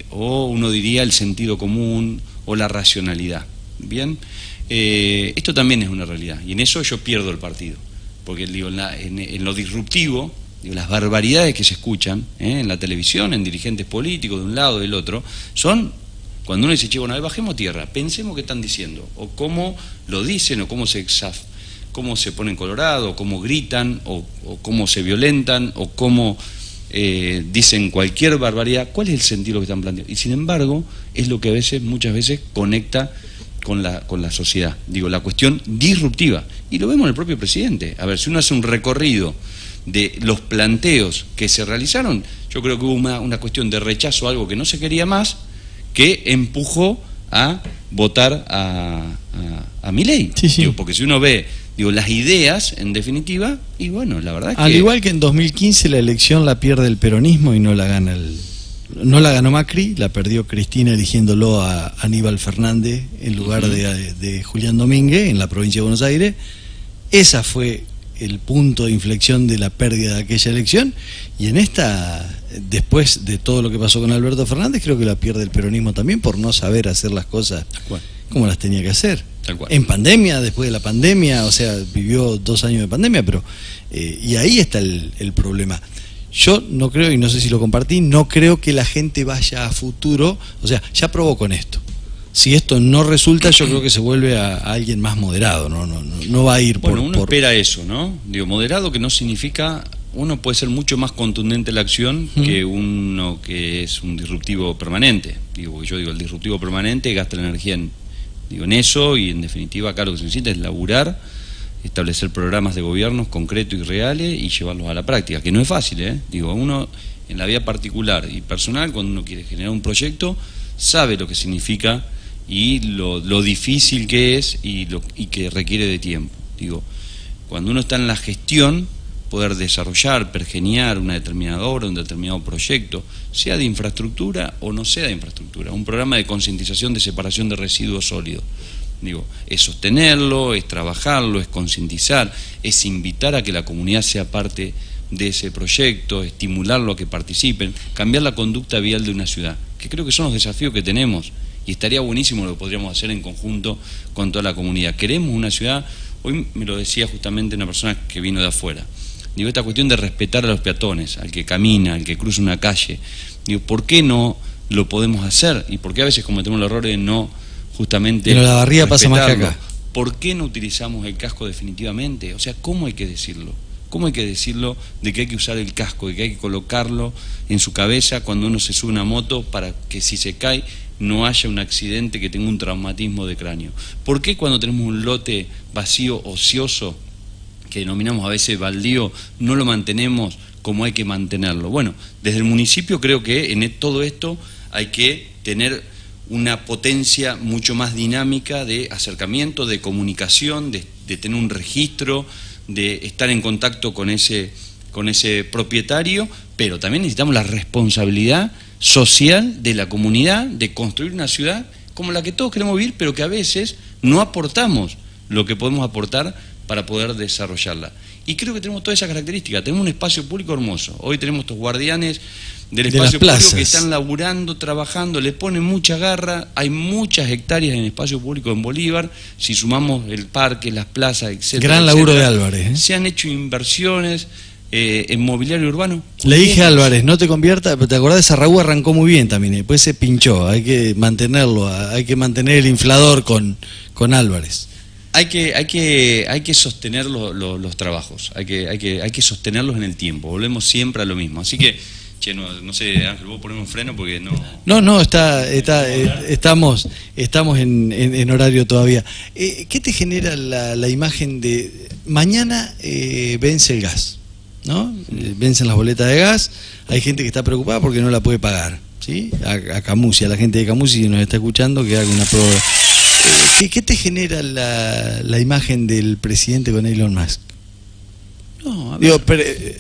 o uno diría el sentido común o la racionalidad. Bien, esto también es una realidad, y en eso yo pierdo el partido, porque en lo disruptivo, las barbaridades que se escuchan en la televisión, en dirigentes políticos de un lado y del otro, son... Cuando uno dice, che, bueno, bajemos tierra, pensemos qué están diciendo, o cómo lo dicen, o cómo se ponen colorado, o cómo gritan, o cómo se violentan, o cómo dicen cualquier barbaridad. ¿Cuál es el sentido que están planteando? Y sin embargo, es lo que muchas veces conecta con la sociedad. La cuestión disruptiva. Y lo vemos en el propio presidente. A ver, si uno hace un recorrido de los planteos que se realizaron, yo creo que hubo una cuestión de rechazo a algo que no se quería más, que empujó a votar a Milei. Sí. Porque si uno ve las ideas, en definitiva, y bueno, la verdad es que... Al igual que en 2015 la elección la pierde el peronismo y no la ganó Macri, la perdió Cristina eligiéndolo a Aníbal Fernández en lugar de Julián Domínguez en la provincia de Buenos Aires. Esa fue el punto de inflexión de la pérdida de aquella elección, y en esta, después de todo lo que pasó con Alberto Fernández, creo que la pierde el peronismo también por no saber hacer las cosas como las tenía que hacer. En pandemia, después de la pandemia, o sea, vivió 2 años de pandemia, pero y ahí está el problema. Yo no creo, y no sé si lo compartí, no creo que la gente vaya a futuro, o sea, ya probó con esto. Si esto no resulta, yo creo que se vuelve a alguien más moderado, no va a ir por... Bueno, uno espera eso, ¿no? Moderado, que no significa... Uno puede ser mucho más contundente en la acción que uno que es un disruptivo permanente. El disruptivo permanente gasta la energía en eso, y en definitiva acá lo que se necesita es laburar, establecer programas de gobiernos concretos y reales y llevarlos a la práctica, que no es fácil, uno en la vida particular y personal, cuando uno quiere generar un proyecto, sabe lo que significa y lo difícil que es y que requiere de tiempo. Cuando uno está en la gestión, poder desarrollar, pergeniar una determinada obra, un determinado proyecto, sea de infraestructura o no sea de infraestructura, un programa de concientización de separación de residuos sólidos. Es sostenerlo, es trabajarlo, es concientizar, es invitar a que la comunidad sea parte de ese proyecto, estimularlo a que participen, cambiar la conducta vial de una ciudad, que creo que son los desafíos que tenemos, y estaría buenísimo lo que podríamos hacer en conjunto con toda la comunidad. Queremos una ciudad, hoy me lo decía justamente una persona que vino de afuera, esta cuestión de respetar a los peatones, al que camina, al que cruza una calle, ¿por qué no lo podemos hacer? ¿Y por qué a veces cometemos el error de no justamente pero la barría pasa más que acá? ¿Por qué no utilizamos el casco definitivamente? O sea, ¿cómo hay que decirlo? ¿Cómo hay que decirlo de que hay que usar el casco, de que hay que colocarlo en su cabeza cuando uno se sube a una moto para que si se cae no haya un accidente que tenga un traumatismo de cráneo? ¿Por qué cuando tenemos un lote vacío, ocioso, que denominamos a veces baldío, no lo mantenemos como hay que mantenerlo? Bueno, desde el municipio creo que en todo esto hay que tener una potencia mucho más dinámica de acercamiento, de comunicación, de tener un registro, de estar en contacto con ese propietario, pero también necesitamos la responsabilidad social de la comunidad, de construir una ciudad como la que todos queremos vivir, pero que a veces no aportamos lo que podemos aportar para poder desarrollarla. Y creo que tenemos todas esas características. Tenemos un espacio público hermoso. Hoy tenemos estos guardianes del espacio público que están laburando, trabajando, le ponen mucha garra. Hay muchas hectáreas en espacio público en Bolívar. Si sumamos el parque, las plazas, etcétera. Gran laburo de Álvarez, ¿eh? Se han hecho inversiones en mobiliario urbano. Le dije a Álvarez, no te conviertas, pero te acordás de Sarragú, arrancó muy bien también, después se pinchó, hay que mantenerlo, hay que mantener el inflador con Álvarez. Hay que sostener los trabajos, hay que sostenerlos en el tiempo, volvemos siempre a lo mismo. Así que, no sé, Ángel, vos ponemos un freno porque no... No, estamos en horario todavía. ¿Qué te genera la imagen de mañana vence el gas? ¿No? Vencen las boletas de gas, hay gente que está preocupada porque no la puede pagar, ¿sí? A Camusi, a la gente de Camusi, si nos está escuchando, que haga una prueba. ¿Qué te genera la imagen del presidente con Elon Musk? No, Digo,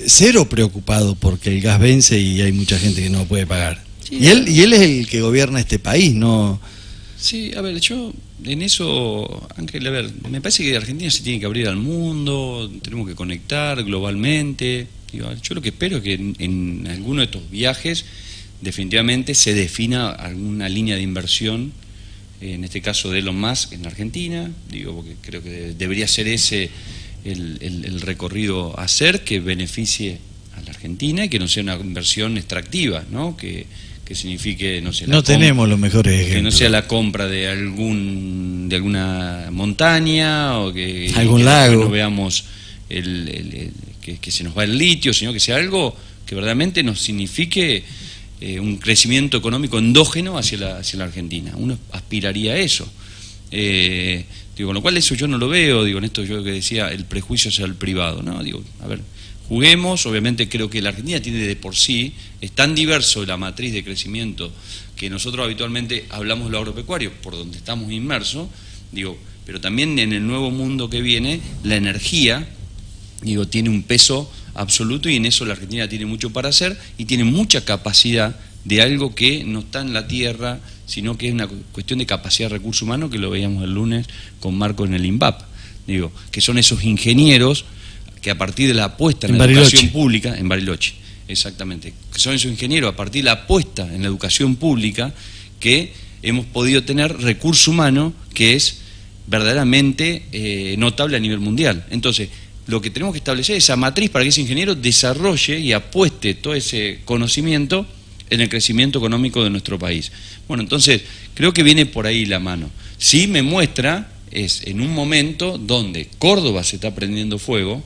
cero preocupado porque el gas vence y hay mucha gente que no puede pagar. Sí, y él es el que gobierna este país, ¿no? Sí, a ver, yo en eso, Ángel, a ver, me parece que Argentina se tiene que abrir al mundo, tenemos que conectar globalmente. Digo, yo lo que espero es que en alguno de estos viajes definitivamente se defina alguna línea de inversión, en este caso de Elon Musk en Argentina, digo, porque creo que debería ser ese el recorrido a hacer, que beneficie a la Argentina y que no sea una inversión extractiva, ¿no? Que signifique, no sé, no tenemos los mejores ejemplos. Que no sea la compra de alguna montaña o que algún lago. No veamos que se nos va el litio, sino que sea algo que verdaderamente nos signifique un crecimiento económico endógeno hacia la Argentina. Uno aspiraría a eso. Digo, con lo cual eso yo no lo veo, digo, en esto yo que decía, el prejuicio hacia el privado, ¿no? Digo, a ver, juguemos, obviamente creo que la Argentina tiene de por sí, es tan diverso la matriz de crecimiento que nosotros habitualmente hablamos de lo agropecuario, por donde estamos inmersos, digo, pero también en el nuevo mundo que viene, la energía, digo, tiene un peso absoluto y en eso la Argentina tiene mucho para hacer y tiene mucha capacidad de algo que no está en la tierra, sino que es una cuestión de capacidad de recurso humano, que lo veíamos el lunes con Marco en el INVAP, digo, que son esos ingenieros que a partir de la apuesta en la educación pública, en Bariloche, exactamente, que son esos ingenieros a partir de la apuesta en la educación pública que hemos podido tener recurso humano que es verdaderamente notable a nivel mundial. Entonces, lo que tenemos que establecer es esa matriz para que ese ingeniero desarrolle y apueste todo ese conocimiento en el crecimiento económico de nuestro país. Bueno, entonces, creo que viene por ahí la mano. Sí me muestra, es en un momento donde Córdoba se está prendiendo fuego,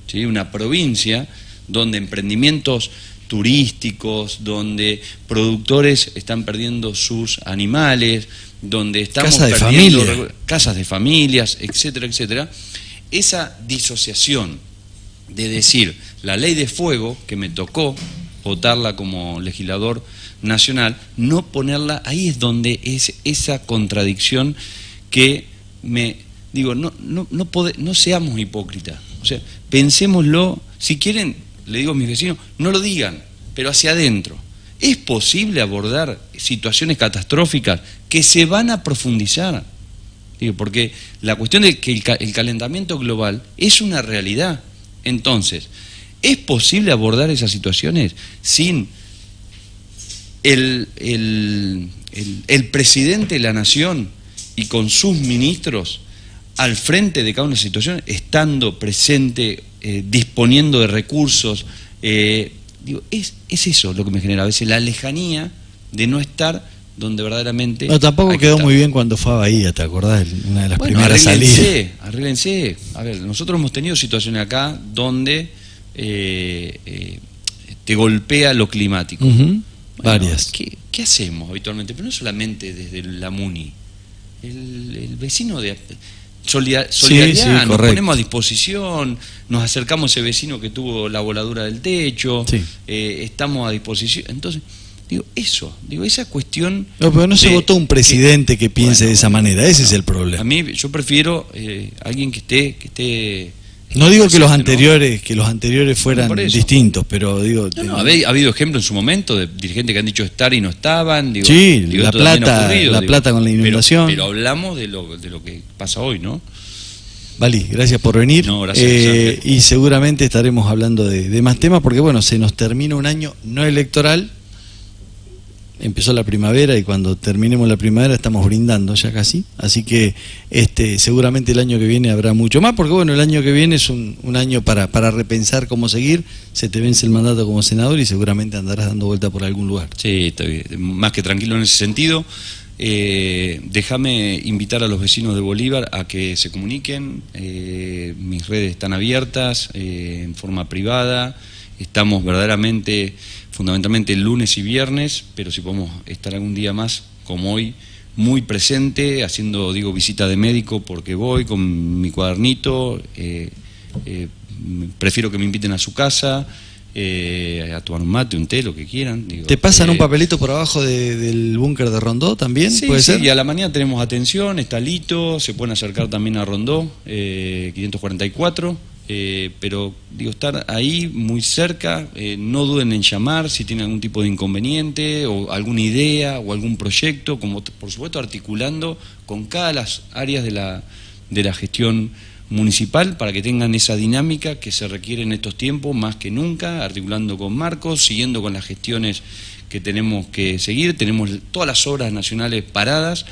¿sí? Una provincia donde emprendimientos turísticos, donde productores están perdiendo sus animales, donde estamos perdiendo casas de familias, etcétera, etcétera. Esa disociación de decir la ley de fuego, que me tocó votarla como legislador nacional, no ponerla, ahí es donde es esa contradicción que digo, no seamos hipócritas. O sea, pensémoslo, si quieren, le digo a mis vecinos, no lo digan, pero hacia adentro. ¿Es posible abordar situaciones catastróficas que se van a profundizar? Digo, porque la cuestión de que el calentamiento global es una realidad. Entonces, ¿es posible abordar esas situaciones sin el presidente de la nación y con sus ministros al frente de cada una de las situaciones, estando presente, disponiendo de recursos? Digo, es eso lo que me genera a veces la lejanía de no estar donde verdaderamente... No, tampoco quedó muy bien cuando fue a Bahía, ¿te acordás? Una de las primeras salidas. Arréglense. A ver, nosotros hemos tenido situaciones acá donde te golpea lo climático. Bueno, varias. ¿Qué hacemos habitualmente? Pero no solamente desde la MUNI. El vecino de... Solidaridad, nos ponemos a disposición, nos acercamos a ese vecino que tuvo la voladura del techo, estamos a disposición. Entonces, digo, esa cuestión... No, pero no se votó un presidente que piense de esa manera, ese es el problema. A mí, yo prefiero alguien que esté No digo que los anteriores fueran distintos, pero digo... No, ha habido ejemplos en su momento de dirigentes que han dicho estar y no estaban. Digo, sí, La Plata con la inundación. Pero hablamos de lo que pasa hoy, ¿no? Vali, gracias por venir. No, gracias. Y seguramente estaremos hablando de más temas, porque bueno, se nos termina un año no electoral. Empezó la primavera y cuando terminemos la primavera estamos brindando ya casi, así que seguramente el año que viene habrá mucho más, porque bueno, el año que viene es un año para repensar cómo seguir. Se te vence el mandato como senador y seguramente andarás dando vuelta por algún lugar. Sí, estoy más que tranquilo en ese sentido. Déjame invitar a los vecinos de Bolívar a que se comuniquen. Mis redes están abiertas en forma privada. Estamos verdaderamente, fundamentalmente el lunes y viernes, pero si podemos estar algún día más, como hoy, muy presente, haciendo, visita de médico, porque voy con mi cuadernito, prefiero que me inviten a su casa, a tomar un mate, un té, lo que quieran. ¿Te pasan un papelito por abajo del búnker de Rondó también? Sí, ¿Puede ser? Y a la mañana tenemos atención, está Lito, se pueden acercar también a Rondó, 544. Pero estar ahí muy cerca, no duden en llamar si tienen algún tipo de inconveniente o alguna idea o algún proyecto, como por supuesto articulando con cada las áreas de la gestión municipal para que tengan esa dinámica que se requiere en estos tiempos más que nunca, articulando con Marcos, siguiendo con las gestiones que tenemos que seguir. Tenemos todas las obras nacionales paradas.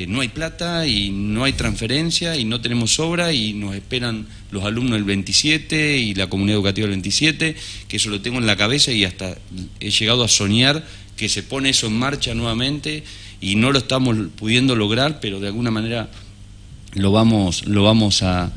No hay plata y no hay transferencia y no tenemos obra y nos esperan los alumnos el 27 y la comunidad educativa el 27, que eso lo tengo en la cabeza y hasta he llegado a soñar que se pone eso en marcha nuevamente y no lo estamos pudiendo lograr, pero de alguna manera lo vamos a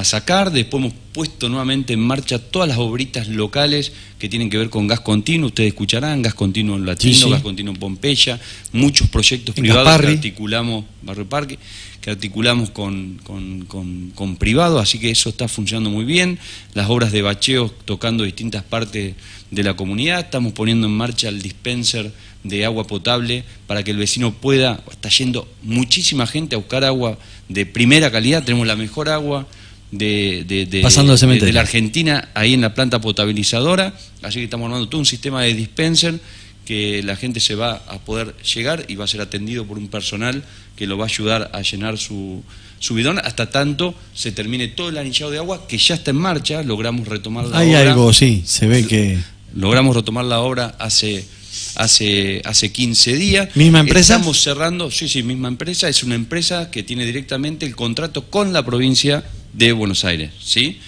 sacar. Después hemos puesto nuevamente en marcha todas las obritas locales que tienen que ver con gas continuo. Ustedes escucharán, gas continuo en Latino, sí. Gas continuo en Pompeya, muchos proyectos privados que articulamos, Barrio Parque, que articulamos con privados, así que eso está funcionando muy bien. Las obras de bacheo tocando distintas partes de la comunidad. Estamos poniendo en marcha el dispenser de agua potable para que el vecino pueda, está yendo muchísima gente a buscar agua de primera calidad. Tenemos la mejor agua de la Argentina ahí en la planta potabilizadora, así que estamos armando todo un sistema de dispenser que la gente se va a poder llegar y va a ser atendido por un personal que lo va a ayudar a llenar su bidón hasta tanto se termine todo el anillado de agua, que ya está en marcha. Logramos retomar la obra. Hay algo, sí, se ve que... Logramos retomar la obra hace 15 días. ¿Misma empresa? Estamos cerrando, sí, misma empresa. Es una empresa que tiene directamente el contrato con la provincia de Buenos Aires, ¿sí?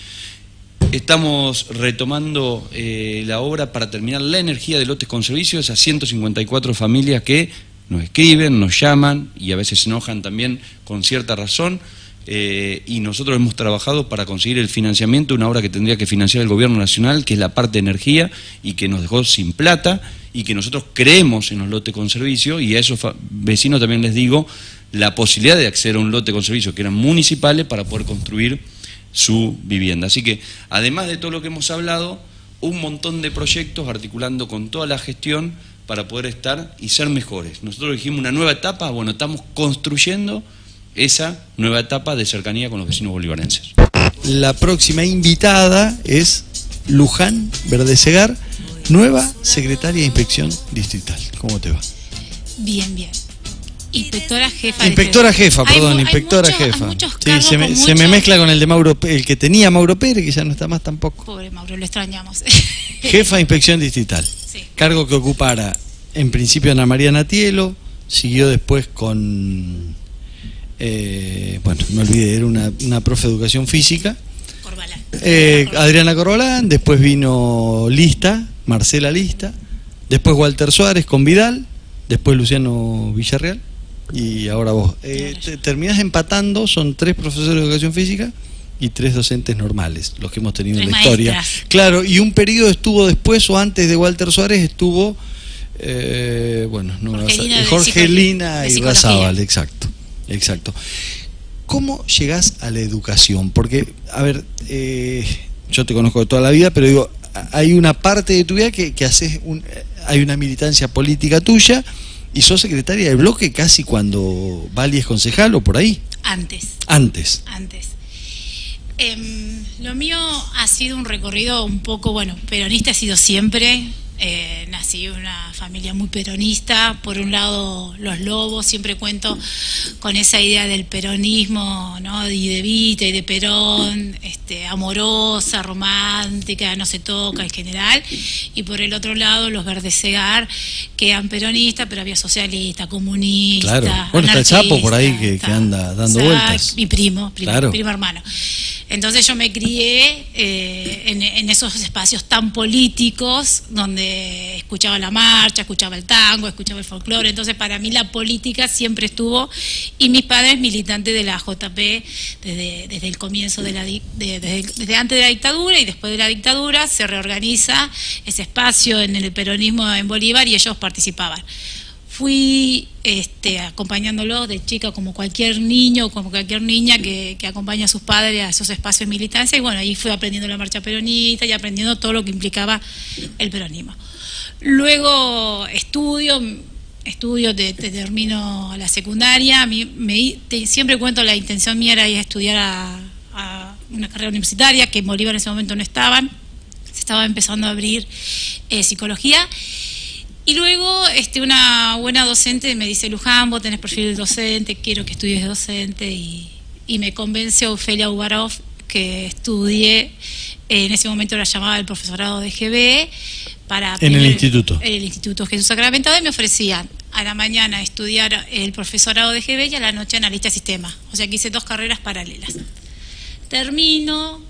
Estamos retomando la obra para terminar la energía de lotes con servicios a 154 familias que nos escriben, nos llaman y a veces se enojan también con cierta razón. Y nosotros hemos trabajado para conseguir el financiamiento de una obra que tendría que financiar el gobierno nacional, que es la parte de energía, y que nos dejó sin plata, y que nosotros creemos en los lotes con servicio, y a esos vecinos también les digo la posibilidad de acceder a un lote con servicio que eran municipales para poder construir su vivienda. Así que, además de todo lo que hemos hablado, un montón de proyectos articulando con toda la gestión para poder estar y ser mejores. Nosotros dijimos una nueva etapa, bueno, estamos construyendo esa nueva etapa de cercanía con los vecinos bolivarenses. La próxima invitada es Luján Verdesegar, nueva secretaria de Inspección Distrital. ¿Cómo te va? Bien. Inspectora jefa. Inspectora jefa. Sí, se me mezcla con el de Mauro, el que tenía Mauro Pérez, que ya no está más tampoco. Pobre Mauro, lo extrañamos. Jefa de Inspección Distrital. Sí. Cargo que ocupara en principio Ana María Natielo, siguió después con... me olvidé, era una profe de educación física. Corbalán. Adriana Corbalán, después vino Marcela Lista, después Walter Suárez con Vidal, después Luciano Villarreal y ahora vos. Terminás empatando, son 3 profesores de educación física y 3 docentes normales, los que hemos tenido en la historia. Claro, y un periodo estuvo después o antes de Walter Suárez, estuvo Jorgelina y Razábal, exacto. ¿Cómo llegás a la educación? Porque, a ver, yo te conozco de toda la vida, pero digo, hay una parte de tu vida que haces, hay una militancia política tuya y sos secretaria de bloque casi cuando Vali es concejal o por ahí. Antes. Lo mío ha sido un recorrido un poco, bueno, peronista he sido siempre. Nací en una familia muy peronista. Por un lado, los Lobos, siempre cuento con esa idea del peronismo, ¿no? Y de Evita y de Perón, amorosa, romántica, no se toca en general. Y por el otro lado, los Verdes Segar, que eran peronistas, pero había socialistas, comunistas. Claro. Bueno, está el Chapo por ahí que anda dando vueltas. Mi primo Claro. hermano. Entonces yo me crié en esos espacios tan políticos, donde escuchaba la marcha, escuchaba el tango, escuchaba el folclore. Entonces para mí la política siempre estuvo, y mis padres militantes de la JP desde el comienzo desde antes de la dictadura, y después de la dictadura se reorganiza ese espacio en el peronismo en Bolívar y ellos participaban. Fui acompañándolo de chica, como cualquier niño, como cualquier niña que acompaña a sus padres a esos espacios de militancia, y bueno, ahí fui aprendiendo la marcha peronista y aprendiendo todo lo que implicaba el peronismo. Luego termino la secundaria. Siempre cuento, la intención mía era ir a estudiar a una carrera universitaria, que en Bolívar en ese momento no estaban, se estaba empezando a abrir psicología. Y luego una buena docente me dice: Luján, vos tenés perfil de docente, quiero que estudies docente, y me convence Ofelia Ubarov que estudie, en ese momento la llamaba el profesorado de GB, en el instituto. En el Instituto Jesús Sacramentado, y me ofrecían a la mañana estudiar el profesorado de GB y a la noche analista de sistemas. O sea que hice 2 carreras paralelas. Termino,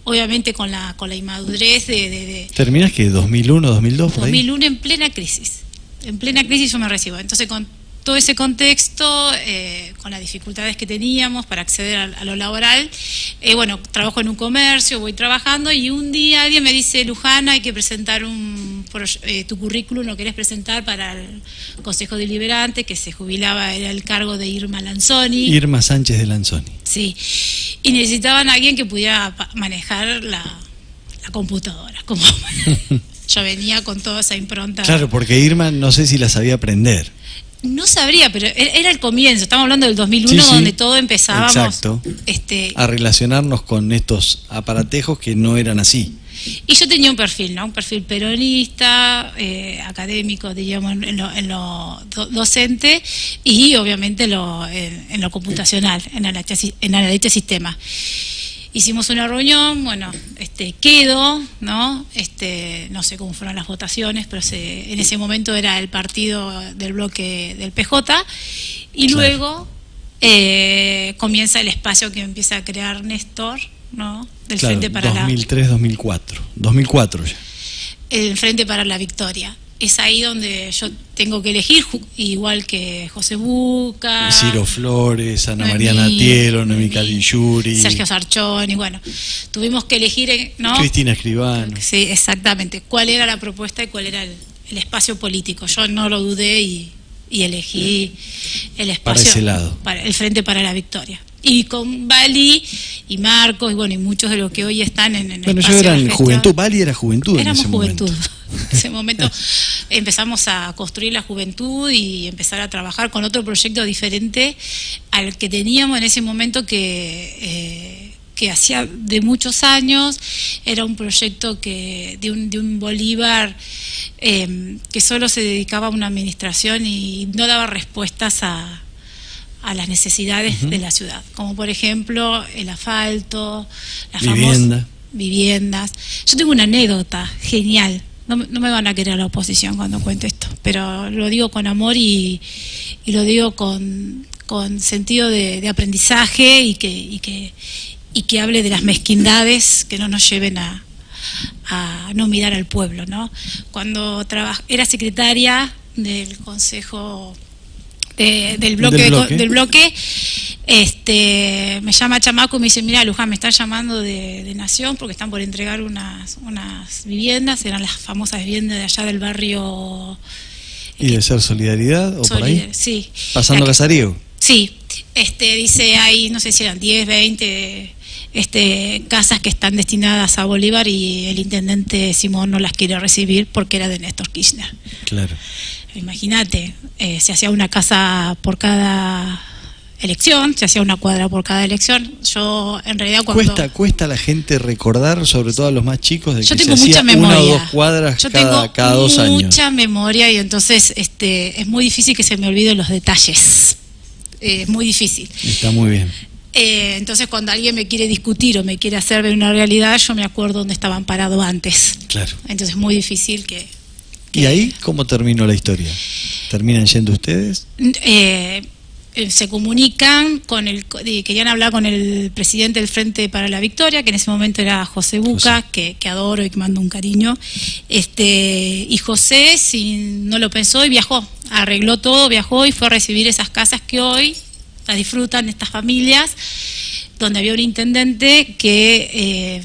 obviamente con la inmadurez de ¿Terminas que 2001, 2002 por ahí? 2001, en plena crisis yo me recibo. Entonces, con todo ese contexto, con las dificultades que teníamos para acceder a lo laboral, bueno, trabajo en un comercio, voy trabajando, y un día alguien me dice: Luján, hay que presentar tu currículum, lo querés presentar para el Consejo Deliberante, que se jubilaba, era el cargo de Irma Lanzoni. Irma Sánchez de Lanzoni. Sí, y necesitaban a alguien que pudiera manejar la computadora, como yo venía con toda esa impronta. Claro, porque Irma no sé si la sabía aprender. No sabría, pero era el comienzo. Estamos hablando del 2001, sí, donde todo empezábamos. Exacto. A relacionarnos con estos aparatejos que no eran así. Y yo tenía un perfil, ¿no? Un perfil peronista, académico, diríamos, en lo docente, y obviamente en lo computacional, en analista de sistemas. Hicimos una reunión, bueno, quedo, ¿no? No sé cómo fueron las votaciones, pero en ese momento era el partido del bloque del PJ, y luego comienza el espacio que empieza a crear Néstor, ¿no? Del Frente para 2003, 2004. 2004 ya. El Frente para la Victoria. Es ahí donde yo tengo que elegir, igual que José Buca, Ciro Flores, Ana María Natielo, Noemí Caligiuri, Sergio Sarchón, y bueno, tuvimos que elegir, ¿no? Cristina Escribano. Sí, exactamente. ¿Cuál era la propuesta y cuál era el espacio político? Yo no lo dudé y elegí el espacio para ese lado, para el Frente para la Victoria. Y con Bali y Marcos, y bueno, y muchos de los que hoy están en el bueno, espacio. Yo era juventud, Bali era juventud. Éramos en ese juventud. Momento. En ese momento empezamos a construir la juventud y empezar a trabajar con otro proyecto diferente al que teníamos en ese momento, que hacía de muchos años. Era un proyecto de un Bolívar que solo se dedicaba a una administración y no daba respuestas a las necesidades de la ciudad, como por ejemplo el asfalto, las viviendas. Yo tengo una anécdota genial, no me van a querer la oposición cuando cuento esto, pero lo digo con amor y lo digo con sentido de aprendizaje, y que hable de las mezquindades que no nos lleven a no mirar al pueblo, ¿no? Cuando era secretaria del Consejo del bloque, me llama Chamaco y me dice: mira, Luján, me están llamando de Nación porque están por entregar unas viviendas, eran las famosas viviendas de allá del barrio. ¿Y de ser Solidaridad o por ahí? Sí. ¿Pasando Casarío? Sí, dice, hay, no sé si eran 10, 20 casas que están destinadas a Bolívar, y el intendente Simón no las quiere recibir porque era de Néstor Kirchner. Claro. Imagínate, se hacía una casa por cada elección, se hacía una cuadra por cada elección. Yo en realidad cuando... Cuesta a la gente recordar, sobre todo a los más chicos, de yo que tengo se mucha hacía memoria. 1 o 2 cuadras yo cada 2 años. Mucha memoria y entonces es muy difícil que se me olviden los detalles. Es muy difícil. Está muy bien. Entonces cuando alguien me quiere discutir o me quiere hacer ver una realidad, yo me acuerdo dónde estaban parados antes. Claro. Entonces es muy difícil que... ¿Y ahí cómo terminó la historia? ¿Terminan yendo ustedes? Se comunican querían hablar con el presidente del Frente para la Victoria, que en ese momento era José Buca, que adoro y que mando un cariño. Y José no lo pensó y viajó, arregló todo, viajó y fue a recibir esas casas que hoy las disfrutan estas familias, donde había un intendente que...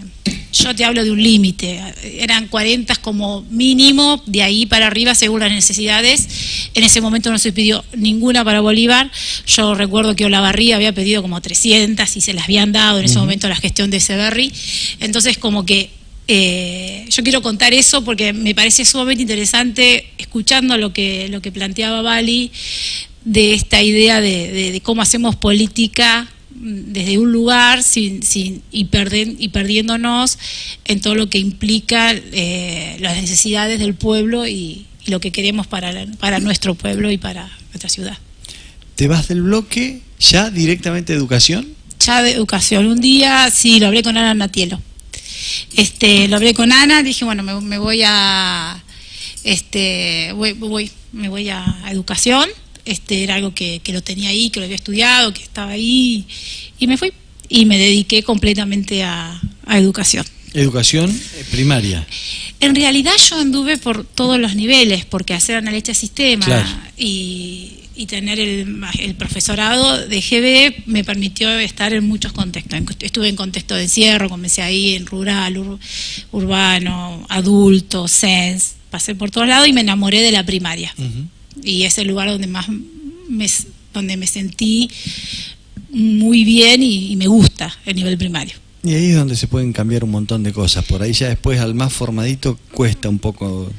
yo te hablo de un límite, eran 40 como mínimo, de ahí para arriba según las necesidades. En ese momento no se pidió ninguna para Bolívar. Yo recuerdo que Olavarría había pedido como 300 y se las habían dado en ese momento la gestión de Echeverry. Entonces como que yo quiero contar eso porque me parece sumamente interesante, escuchando lo que planteaba Bali, de esta idea de cómo hacemos política desde un lugar y perdiéndonos en todo lo que implica las necesidades del pueblo y lo que queremos para nuestro pueblo y para nuestra ciudad. ¿Te vas del bloque ya directamente a educación? Ya de educación. Un día, sí, lo hablé con Ana Natielo. Lo hablé con Ana, dije, bueno, me voy a educación. Era algo que lo tenía ahí, que lo había estudiado, que estaba ahí, y me fui y me dediqué completamente a educación. Educación primaria. En realidad yo anduve por todos los niveles, porque hacer análisis de sistema, claro, y tener el profesorado de GB me permitió estar en muchos contextos. Estuve en contexto de encierro, comencé ahí en rural, urbano, adulto, SENS, pasé por todos lados y me enamoré de la primaria. Y es el lugar donde más me sentí muy bien y me gusta el nivel primario. Y ahí es donde se pueden cambiar un montón de cosas. Por ahí ya después al más formadito cuesta un poco.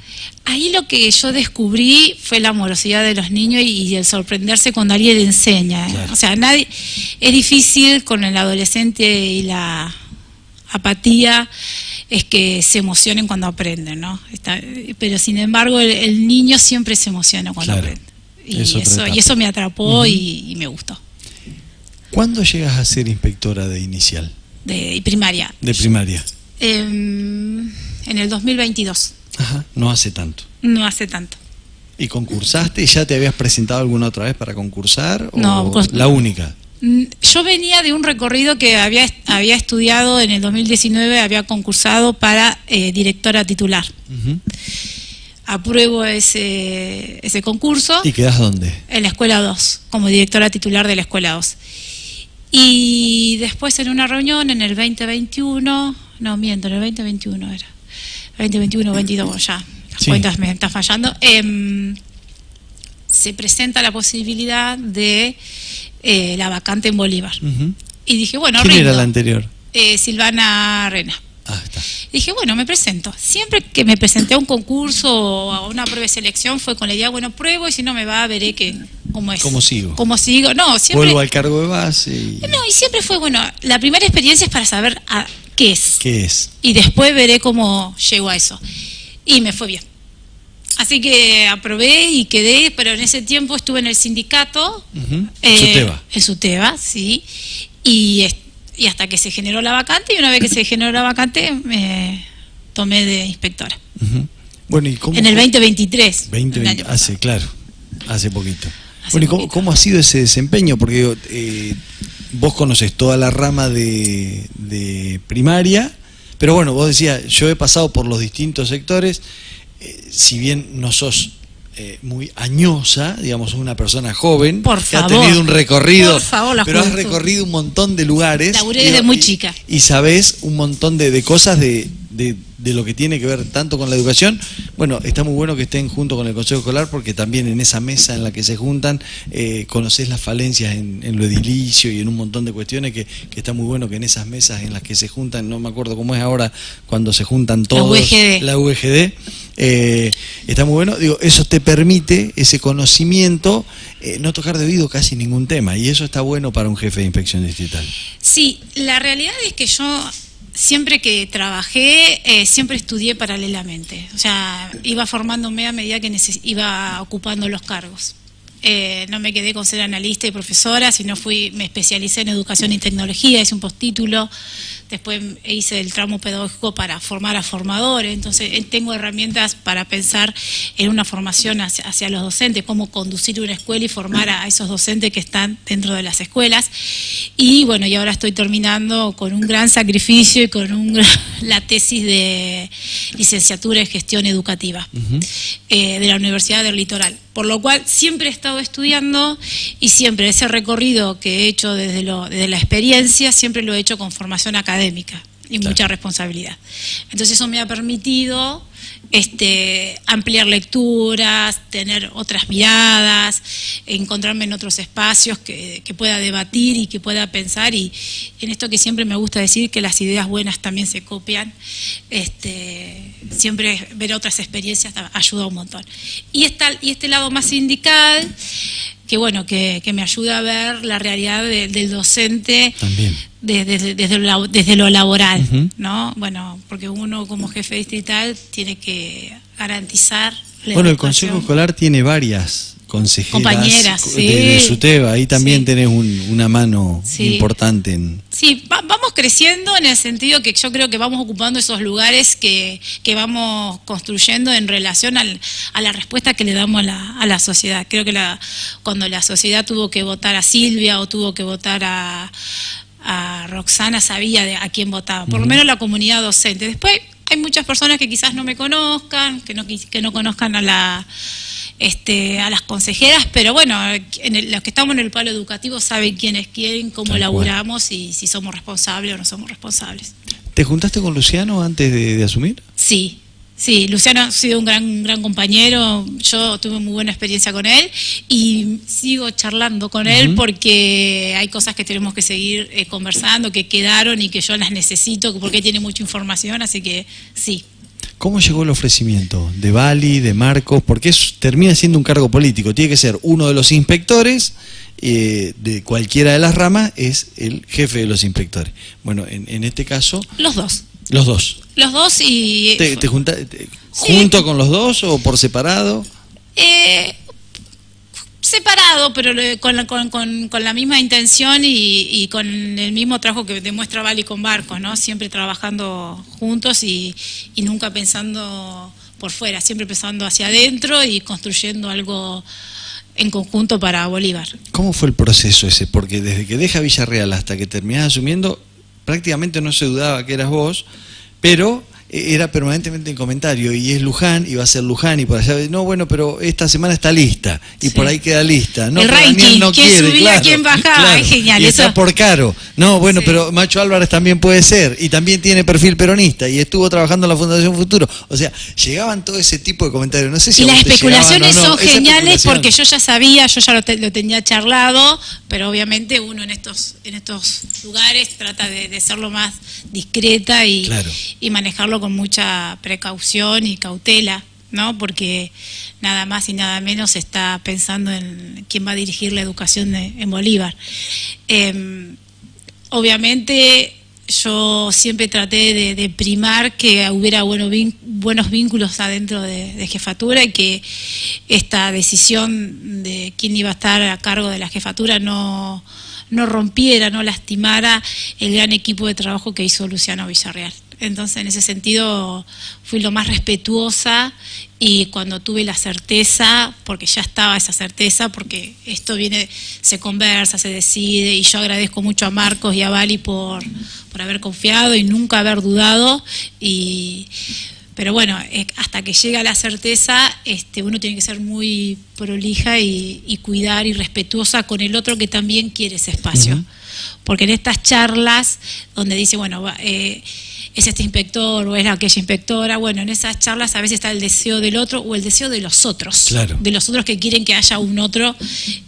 Ahí lo que yo descubrí fue la amorosidad de los niños y el sorprenderse cuando alguien le enseña. Claro. O sea, es difícil con el adolescente y la apatía, es que se emocionen cuando aprenden, ¿no? Pero sin embargo el niño siempre se emociona cuando claro, aprende. Y eso me atrapó y me gustó. ¿Cuándo llegas a ser inspectora de inicial? De primaria. De primaria. En el 2022. Ajá, no hace tanto. No hace tanto. ¿Y concursaste? ¿Ya te habías presentado alguna otra vez para concursar? No, ¿O la única? Yo venía de un recorrido que había estudiado en el 2019, había concursado para directora titular. Apruebo ese concurso. ¿Y quedás dónde? En la Escuela 2, como directora titular de la Escuela 2. Y después en una reunión en el 2021, no miento, en el 2021 era, 2021, 22, ya, las cuentas me están fallando, se presenta la posibilidad de la vacante en Bolívar. Y dije, bueno, ¿quién era la anterior? Silvana Rena. Ah, está. Dije, bueno, me presento. Siempre que me presenté a un concurso o a una prueba de selección fue con la idea, bueno, pruebo y si no me va, veré cómo es. ¿Cómo sigo? ¿Cómo sigo? No, siempre... Vuelvo al cargo de base y... No, y siempre fue, bueno, la primera experiencia es para saber qué es. ¿Qué es? Y después veré cómo llego a eso. Y me fue bien. Así que aprobé y quedé, pero en ese tiempo estuve en el sindicato. Suteba. En Suteba, sí. Y hasta que se generó la vacante, y una vez que se generó la vacante me tomé de inspectora. Bueno, ¿y cómo, en el 2023. Claro, hace poquito. Bueno, ¿y cómo ha sido ese desempeño? Porque vos conocés toda la rama de primaria, pero bueno, vos decías, yo he pasado por los distintos sectores, si bien no sos muy añosa, digamos, una persona joven, que ha tenido un recorrido, pero has recorrido un montón de lugares. Laburé desde muy chica. Y sabés un montón de cosas de de lo que tiene que ver tanto con la educación. Bueno, está muy bueno que estén junto con el Consejo Escolar, porque también en esa mesa en la que se juntan conocés las falencias en lo edilicio y en un montón de cuestiones que está muy bueno que en esas mesas en las que se juntan, no me acuerdo cómo es ahora cuando se juntan todos, la UGD, está muy bueno, digo, eso te permite ese conocimiento, no tocar de oído casi ningún tema, y eso está bueno para un jefe de inspección distrital. Sí, la realidad es que yo siempre que trabajé, siempre estudié paralelamente, o sea, iba formándome a medida que iba ocupando los cargos. No me quedé con ser analista y profesora, sino me especialicé en educación y tecnología, hice un postítulo, después hice el tramo pedagógico para formar a formadores, entonces tengo herramientas para pensar en una formación hacia los docentes, cómo conducir una escuela y formar a esos docentes que están dentro de las escuelas. Y bueno, y ahora estoy terminando con un gran sacrificio y con la tesis de licenciatura en gestión educativa de la Universidad del Litoral. Por lo cual siempre he estado estudiando y siempre ese recorrido que he hecho desde la experiencia, siempre lo he hecho con formación académica y mucha responsabilidad. Entonces eso me ha permitido ampliar lecturas, tener otras miradas, encontrarme en otros espacios que pueda debatir y que pueda pensar, y en esto que siempre me gusta decir, que las ideas buenas también se copian, siempre ver otras experiencias ayuda un montón. Y este lado más sindical, que bueno, que me ayuda a ver la realidad del docente también desde lo laboral, ¿no? Bueno, porque uno como jefe distrital tiene que garantizar la Bueno, el educación. Consejo Escolar tiene varias consejeras, compañeras, sí, de SUTEBA, ahí también sí, tenés una mano sí, importante en... Sí, vamos creciendo en el sentido que yo creo que vamos ocupando esos lugares que vamos construyendo en relación a la respuesta que le damos a la sociedad. Creo que cuando la sociedad tuvo que votar a Silvia o tuvo que votar a Roxana, sabía a quién votaba, por lo menos la comunidad docente. Después hay muchas personas que quizás no me conozcan, que no conozcan a las consejeras, pero bueno, los que estamos en el palo educativo saben quién es quién, cómo laburamos y si somos responsables o no somos responsables. ¿Te juntaste con Luciano antes de asumir? Sí, Luciano ha sido un gran compañero, yo tuve muy buena experiencia con él y sigo charlando con él porque hay cosas que tenemos que seguir conversando, que quedaron y que yo las necesito porque tiene mucha información, así que sí. ¿Cómo llegó el ofrecimiento de Bali, de Marcos? Porque termina siendo un cargo político, tiene que ser uno de los inspectores de cualquiera de las ramas, es el jefe de los inspectores. Bueno, en este caso... Los dos. Los dos. Los dos y... ¿Te juntas sí, junto con los dos o por separado? Separado, pero con la misma intención y con el mismo trabajo que demuestra Bali con Barcos, ¿no? Siempre trabajando juntos y nunca pensando por fuera, siempre pensando hacia adentro y construyendo algo en conjunto para Bolívar. ¿Cómo fue el proceso ese? Porque desde que deja Villarreal hasta que terminás asumiendo, prácticamente no se dudaba que eras vos, pero era permanentemente en comentario, y es Luján, y va a ser Luján, y por allá, no, bueno, pero esta semana está lista, y por ahí queda lista. No, el ranking, no quién quiere, subía, claro, quién bajaba, claro, es genial. Y está por Caro. No, bueno, pero Macho Álvarez también puede ser, y también tiene perfil peronista, y estuvo trabajando en la Fundación Futuro. O sea, llegaban todo ese tipo de comentarios. No sé si y las especulaciones son geniales, porque yo ya sabía, yo ya lo tenía charlado, pero obviamente uno en estos lugares trata de ser lo más discreta y manejarlo con mucha precaución y cautela, ¿no? Porque nada más y nada menos está pensando en quién va a dirigir la educación en Bolívar. Obviamente yo siempre traté de primar que hubiera buenos vínculos adentro de jefatura, y que esta decisión de quién iba a estar a cargo de la jefatura no rompiera, no lastimara el gran equipo de trabajo que hizo Luciano Villarreal. Entonces, en ese sentido, fui lo más respetuosa, y cuando tuve la certeza, porque ya estaba esa certeza, porque esto se conversa, se decide, y yo agradezco mucho a Marcos y a Bali por haber confiado y nunca haber dudado, pero bueno, hasta que llega la certeza, uno tiene que ser muy prolija y cuidar y respetuosa con el otro que también quiere ese espacio. Porque en estas charlas donde dice, bueno, es este inspector o es aquella inspectora. Bueno, en esas charlas a veces está el deseo del otro o el deseo de los otros. Claro. De los otros que quieren que haya un otro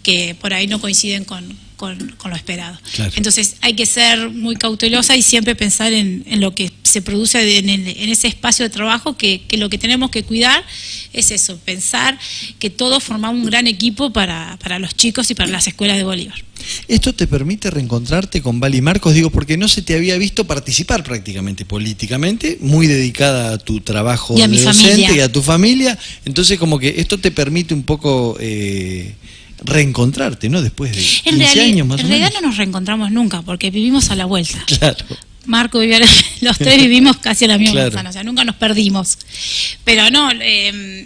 que por ahí no coinciden con lo esperado. Claro. Entonces hay que ser muy cautelosa y siempre pensar en lo que se produce en ese espacio de trabajo, que lo que tenemos que cuidar es eso, pensar que todos formamos un gran equipo para los chicos y para las escuelas de Bolívar. ¿Esto te permite reencontrarte con Vali Marcos? Digo, porque no se te había visto participar prácticamente políticamente, muy dedicada a tu trabajo y a de mi docente familia. y a tu familia. Entonces, como que esto te permite un poco reencontrarte, ¿no? Después de 15 años más o menos. En realidad no nos reencontramos nunca, porque vivimos a la vuelta. Claro. Marco vivía, los tres vivimos casi a la misma Claro. manzana, o sea, nunca nos perdimos. Pero no,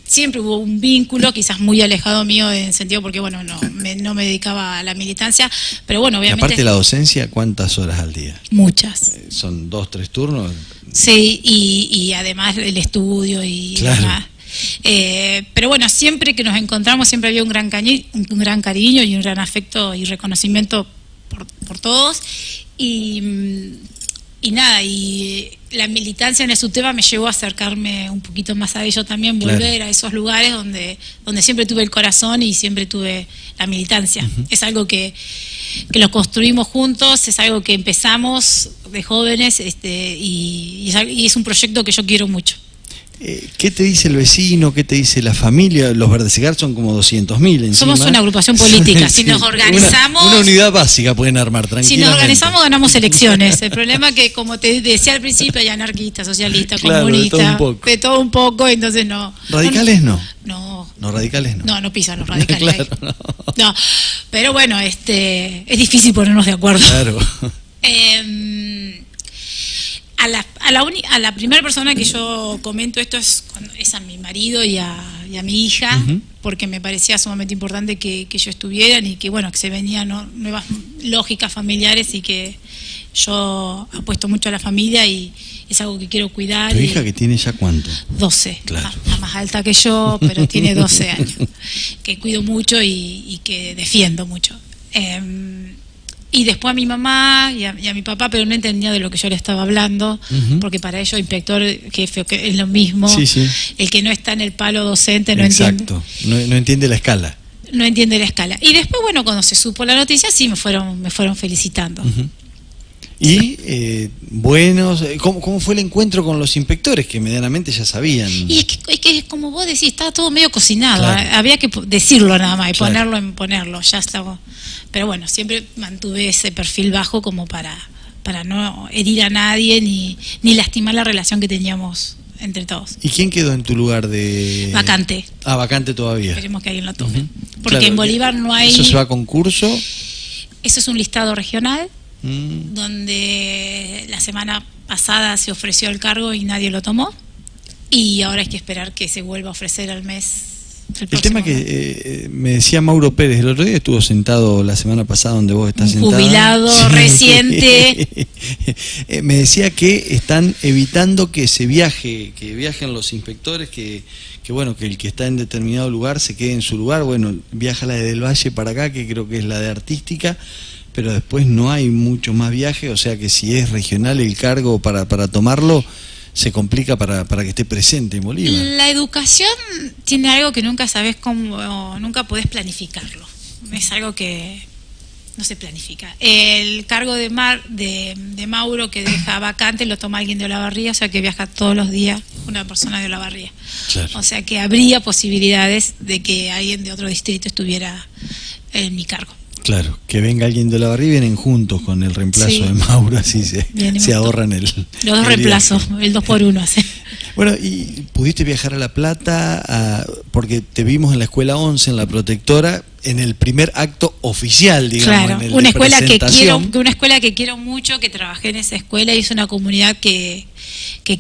siempre hubo un vínculo, quizás muy alejado mío en sentido porque, bueno, no me dedicaba a la militancia, pero bueno, Y obviamente... aparte de la docencia, ¿cuántas horas al día? Muchas. ¿Son 2, 3 turnos? Sí, y además el estudio y Claro. demás. Pero bueno, siempre que nos encontramos siempre había un gran cariño y un gran afecto y reconocimiento por todos. Y nada, y la militancia en el SUTEBA me llevó a acercarme un poquito más a ello también, volver Claro. a esos lugares donde siempre tuve el corazón y siempre tuve la militancia. Es algo que lo construimos juntos, es algo que empezamos de jóvenes y es un proyecto que yo quiero mucho. ¿Qué te dice el vecino? ¿Qué te dice la familia? Los Verdesegar son como 200.000 encima. Somos una agrupación política, si nos organizamos... Una unidad básica pueden armar tranquilamente. Si nos organizamos ganamos elecciones. El problema es que, como te decía al principio, hay anarquistas, socialistas, Claro, comunistas, de todo un poco. Entonces no. ¿Radicales no? No. No, radicales no. No pisan los radicales. Claro, ahí. No, pero bueno, es difícil ponernos de acuerdo. Claro. A la primera persona que yo comento esto es a mi marido y a mi hija, porque me parecía sumamente importante que ellos estuvieran y que bueno, que se venían, ¿no?, nuevas lógicas familiares y que yo apuesto mucho a la familia y es algo que quiero cuidar. ¿Tu hija que tiene ya cuánto? 12, Claro. Está más alta que yo, pero tiene 12 años, que cuido mucho y que defiendo mucho. Y después a mi mamá y a mi papá, pero no entendía de lo que yo le estaba hablando, porque para ellos inspector, jefe, que es lo mismo. Sí, sí. El que no está en el palo docente no Exacto. entiende. No entiende la escala. No entiende la escala. Y después, bueno, cuando se supo la noticia, sí me fueron felicitando. Y buenos, ¿cómo fue el encuentro con los inspectores que medianamente ya sabían? Y es que como vos decís, estaba todo medio cocinado, Claro. había que decirlo nada más y Claro. ponerlo, ya estaba. Pero bueno, siempre mantuve ese perfil bajo como para no herir a nadie ni lastimar la relación que teníamos entre todos. ¿Y quién quedó en tu lugar de...? Vacante. Ah, vacante todavía. Esperemos que alguien lo tome. Ujú. Porque Claro, en Bolívar no hay... ¿Eso se va a concurso? Eso es un listado regional, Mm. donde la semana pasada se ofreció el cargo y nadie lo tomó. Y ahora hay que esperar que se vuelva a ofrecer al mes. El tema que me decía Mauro Pérez, el otro día estuvo sentado la semana pasada donde vos estás Un sentada. jubilado reciente. Me decía que están evitando que viajen los inspectores, que bueno, que el que está en determinado lugar se quede en su lugar. Bueno, viaja la de Del Valle para acá, que creo que es la de artística, pero después no hay mucho más viaje, o sea que si es regional el cargo para tomarlo, se complica para que esté presente en Bolívar. La educación tiene algo que nunca sabes cómo, nunca podés planificarlo. Es algo que no se planifica. El cargo de Mauro que deja vacante lo toma alguien de Olavarría, o sea que viaja todos los días una persona de Olavarría. Claro. O sea que habría posibilidades de que alguien de otro distrito estuviera en mi cargo. Claro, que venga alguien de Olavarría y vienen juntos con el reemplazo Sí. de Mauro, así se Viene ahorran el... Los dos el reemplazos, viaje. el 2x1 hace. Bueno, ¿y pudiste viajar a La Plata? Porque te vimos en la Escuela 11, en La Protectora, en el primer acto oficial, digamos. Claro, en el una de escuela que quiero mucho, que trabajé en esa escuela y es una comunidad que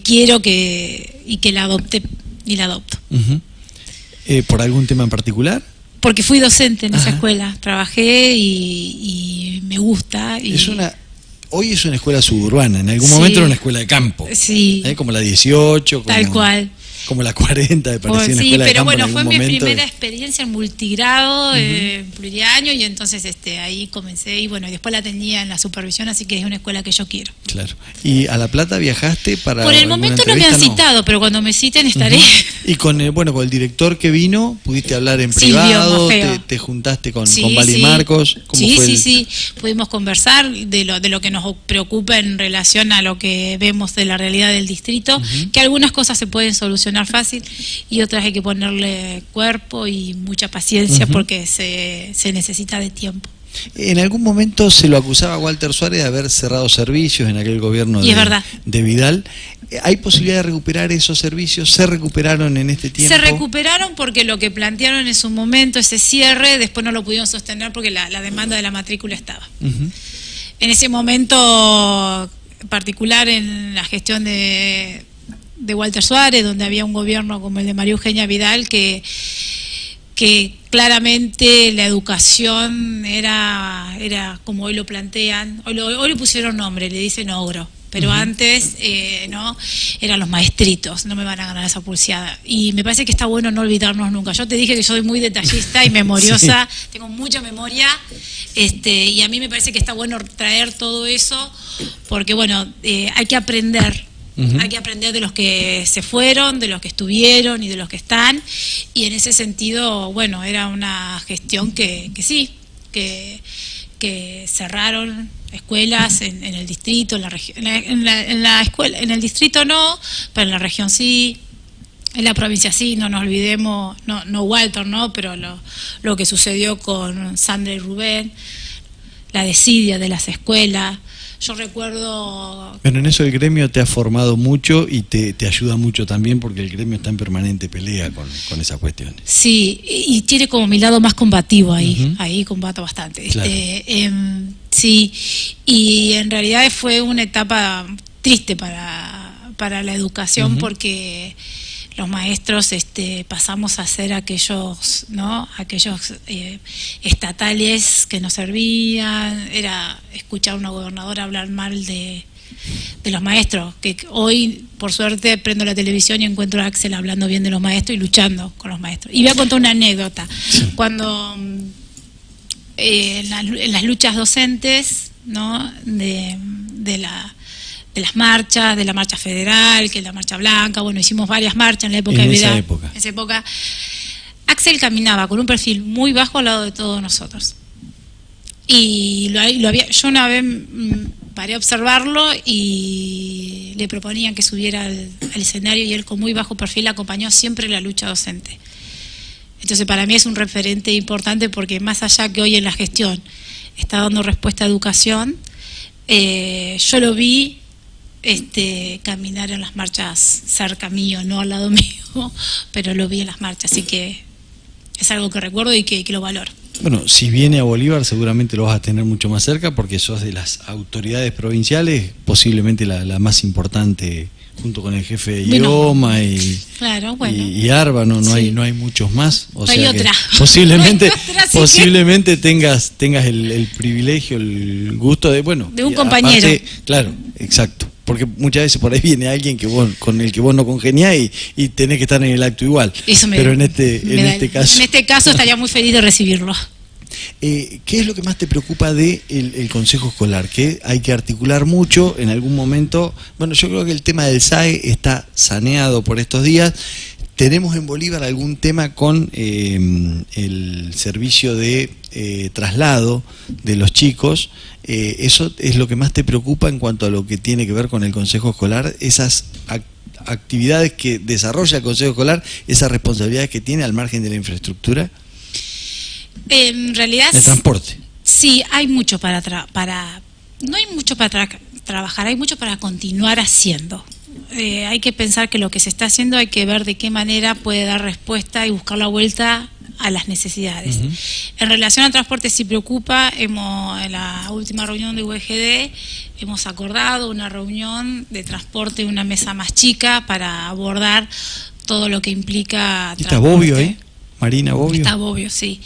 quiero y que la adopte y la adopto. Ujú. ¿Por algún tema en particular? Porque fui docente en esa Ajá. escuela, trabajé y me gusta. Y Hoy es una escuela suburbana, en algún Sí. momento era una escuela de campo. Sí, Como la 18. tal cual. como la 40, me pareció una Sí, escuela de pero campo en bueno, algún fue mi momento. primera experiencia en multigrado, pluriaño, y entonces ahí comencé, y bueno, y después la tenía en la supervisión, así que es una escuela que yo quiero. Claro. ¿Y a La Plata viajaste para Por el alguna momento no me han entrevista? citado, pero cuando me citen estaré. Y con con el director que vino, ¿pudiste hablar en Silvio privado? Maffeo. ¿Te juntaste con Sí, Vali sí. Marcos? ¿Cómo Sí, fue sí, el- sí. Pudimos conversar de lo que nos preocupa en relación a lo que vemos de la realidad del distrito, que algunas cosas se pueden solucionar fácil y otras hay que ponerle cuerpo y mucha paciencia porque se necesita de tiempo. En algún momento se lo acusaba a Walter Suárez de haber cerrado servicios en aquel gobierno Y es verdad. de Vidal. ¿Hay posibilidad de recuperar esos servicios? ¿Se recuperaron en este tiempo? Se recuperaron porque lo que plantearon en su momento, ese cierre, después no lo pudieron sostener porque la demanda de la matrícula estaba. Ujú. En ese momento particular en la gestión de Walter Suárez, donde había un gobierno como el de María Eugenia Vidal, que claramente la educación era como hoy lo plantean, hoy le pusieron nombre, le dicen ogro, pero antes no eran los maestritos, no me van a ganar esa pulseada. Y me parece que está bueno no olvidarnos nunca. Yo te dije que yo soy muy detallista y memoriosa, tengo mucha memoria, y a mí me parece que está bueno traer todo eso, porque bueno, hay que aprender. Hay que aprender de los que se fueron, de los que estuvieron y de los que están, y en ese sentido, bueno, era una gestión que sí, que cerraron escuelas en el distrito, en la región, en la escuela, en el distrito no, pero en la región sí, en la provincia sí, no nos olvidemos, no Walter, no, pero lo que sucedió con Sandra y Rubén, la desidia de las escuelas. Yo recuerdo... Bueno, en eso el gremio te ha formado mucho y te ayuda mucho también porque el gremio está en permanente pelea con esas cuestiones. Sí, y tiene como mi lado más combativo ahí, ahí combato bastante. Claro. Sí, y en realidad fue una etapa triste para la educación porque los maestros pasamos a ser aquellos estatales que nos servían. Era escuchar a una gobernadora hablar mal de los maestros, que hoy por suerte prendo la televisión y encuentro a Axel hablando bien de los maestros y luchando con los maestros. Y voy a contar una anécdota. Cuando en las luchas docentes, ¿no? de las marchas, de la marcha federal, que es la marcha blanca, bueno, hicimos varias marchas en la época de Vidal. En esa época, Axel caminaba con un perfil muy bajo al lado de todos nosotros. Y yo una vez paré a observarlo y le proponían que subiera al escenario y él con muy bajo perfil acompañó siempre la lucha docente. Entonces para mí es un referente importante porque más allá que hoy en la gestión está dando respuesta a educación, yo lo vi caminar en las marchas cerca mío, no al lado mío, pero lo vi en las marchas, así que es algo que recuerdo y que lo valoro. Bueno, si viene a Bolívar seguramente lo vas a tener mucho más cerca porque sos de las autoridades provinciales, posiblemente la más importante junto con el jefe de IOMA claro, bueno. y ARBA, no Sí. hay muchos más. O No hay sea que otra. posiblemente, No hay otra, así posiblemente tengas el privilegio, el gusto de, bueno, De un y compañero. aparte, claro, exacto. Porque muchas veces por ahí viene alguien con el que vos no congeniás y tenés que estar en el acto igual. Pero en este caso... En este caso estaría muy feliz de recibirlo. ¿Qué es lo que más te preocupa de el Consejo Escolar? Que hay que articular mucho en algún momento. Bueno, yo creo que el tema del SAE está saneado por estos días. ¿Tenemos en Bolívar algún tema con el servicio de traslado de los chicos? ¿Eso es lo que más te preocupa en cuanto a lo que tiene que ver con el Consejo Escolar? Esas actividades que desarrolla el Consejo Escolar, esas responsabilidades que tiene al margen de la infraestructura. En realidad... El transporte. Sí, hay mucho no hay mucho para trabajar, hay mucho para continuar haciendo. Hay que pensar que lo que se está haciendo hay que ver de qué manera puede dar respuesta y buscar la vuelta a las necesidades. En relación al transporte sí preocupa, en la última reunión de UGD hemos acordado una reunión de transporte, una mesa más chica para abordar todo lo que implica ¿Está Bobbio ahí? Marina Bobbio. Está Bobbio, sí.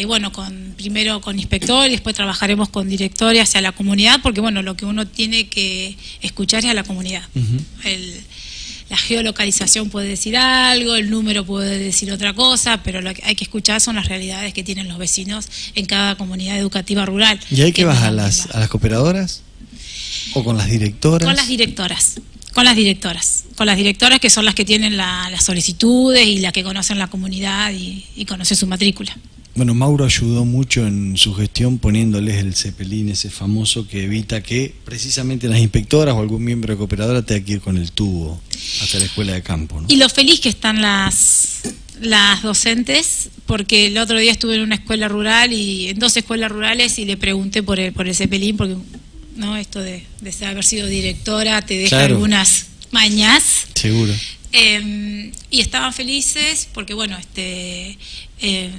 Bueno, primero con inspector y después trabajaremos con directores hacia la comunidad, porque bueno, lo que uno tiene que escuchar es a la comunidad. la geolocalización puede decir algo, el número puede decir otra cosa, pero lo que hay que escuchar son las realidades que tienen los vecinos en cada comunidad educativa rural. ¿Y ahí que vas a las cooperadoras? ¿O con las directoras? Con las directoras que son las que tienen las solicitudes y las que conocen la comunidad y conocen su matrícula. Bueno, Mauro ayudó mucho en su gestión poniéndoles el cepelín ese famoso que evita que precisamente las inspectoras o algún miembro de cooperadora tenga que ir con el tubo hasta la escuela de campo, ¿no? Y lo feliz que están las docentes, porque el otro día estuve en una escuela rural y en 2 escuelas rurales y le pregunté por el cepelín, porque no, esto de haber sido directora te deja algunas mañas. Seguro. Y estaban felices porque bueno,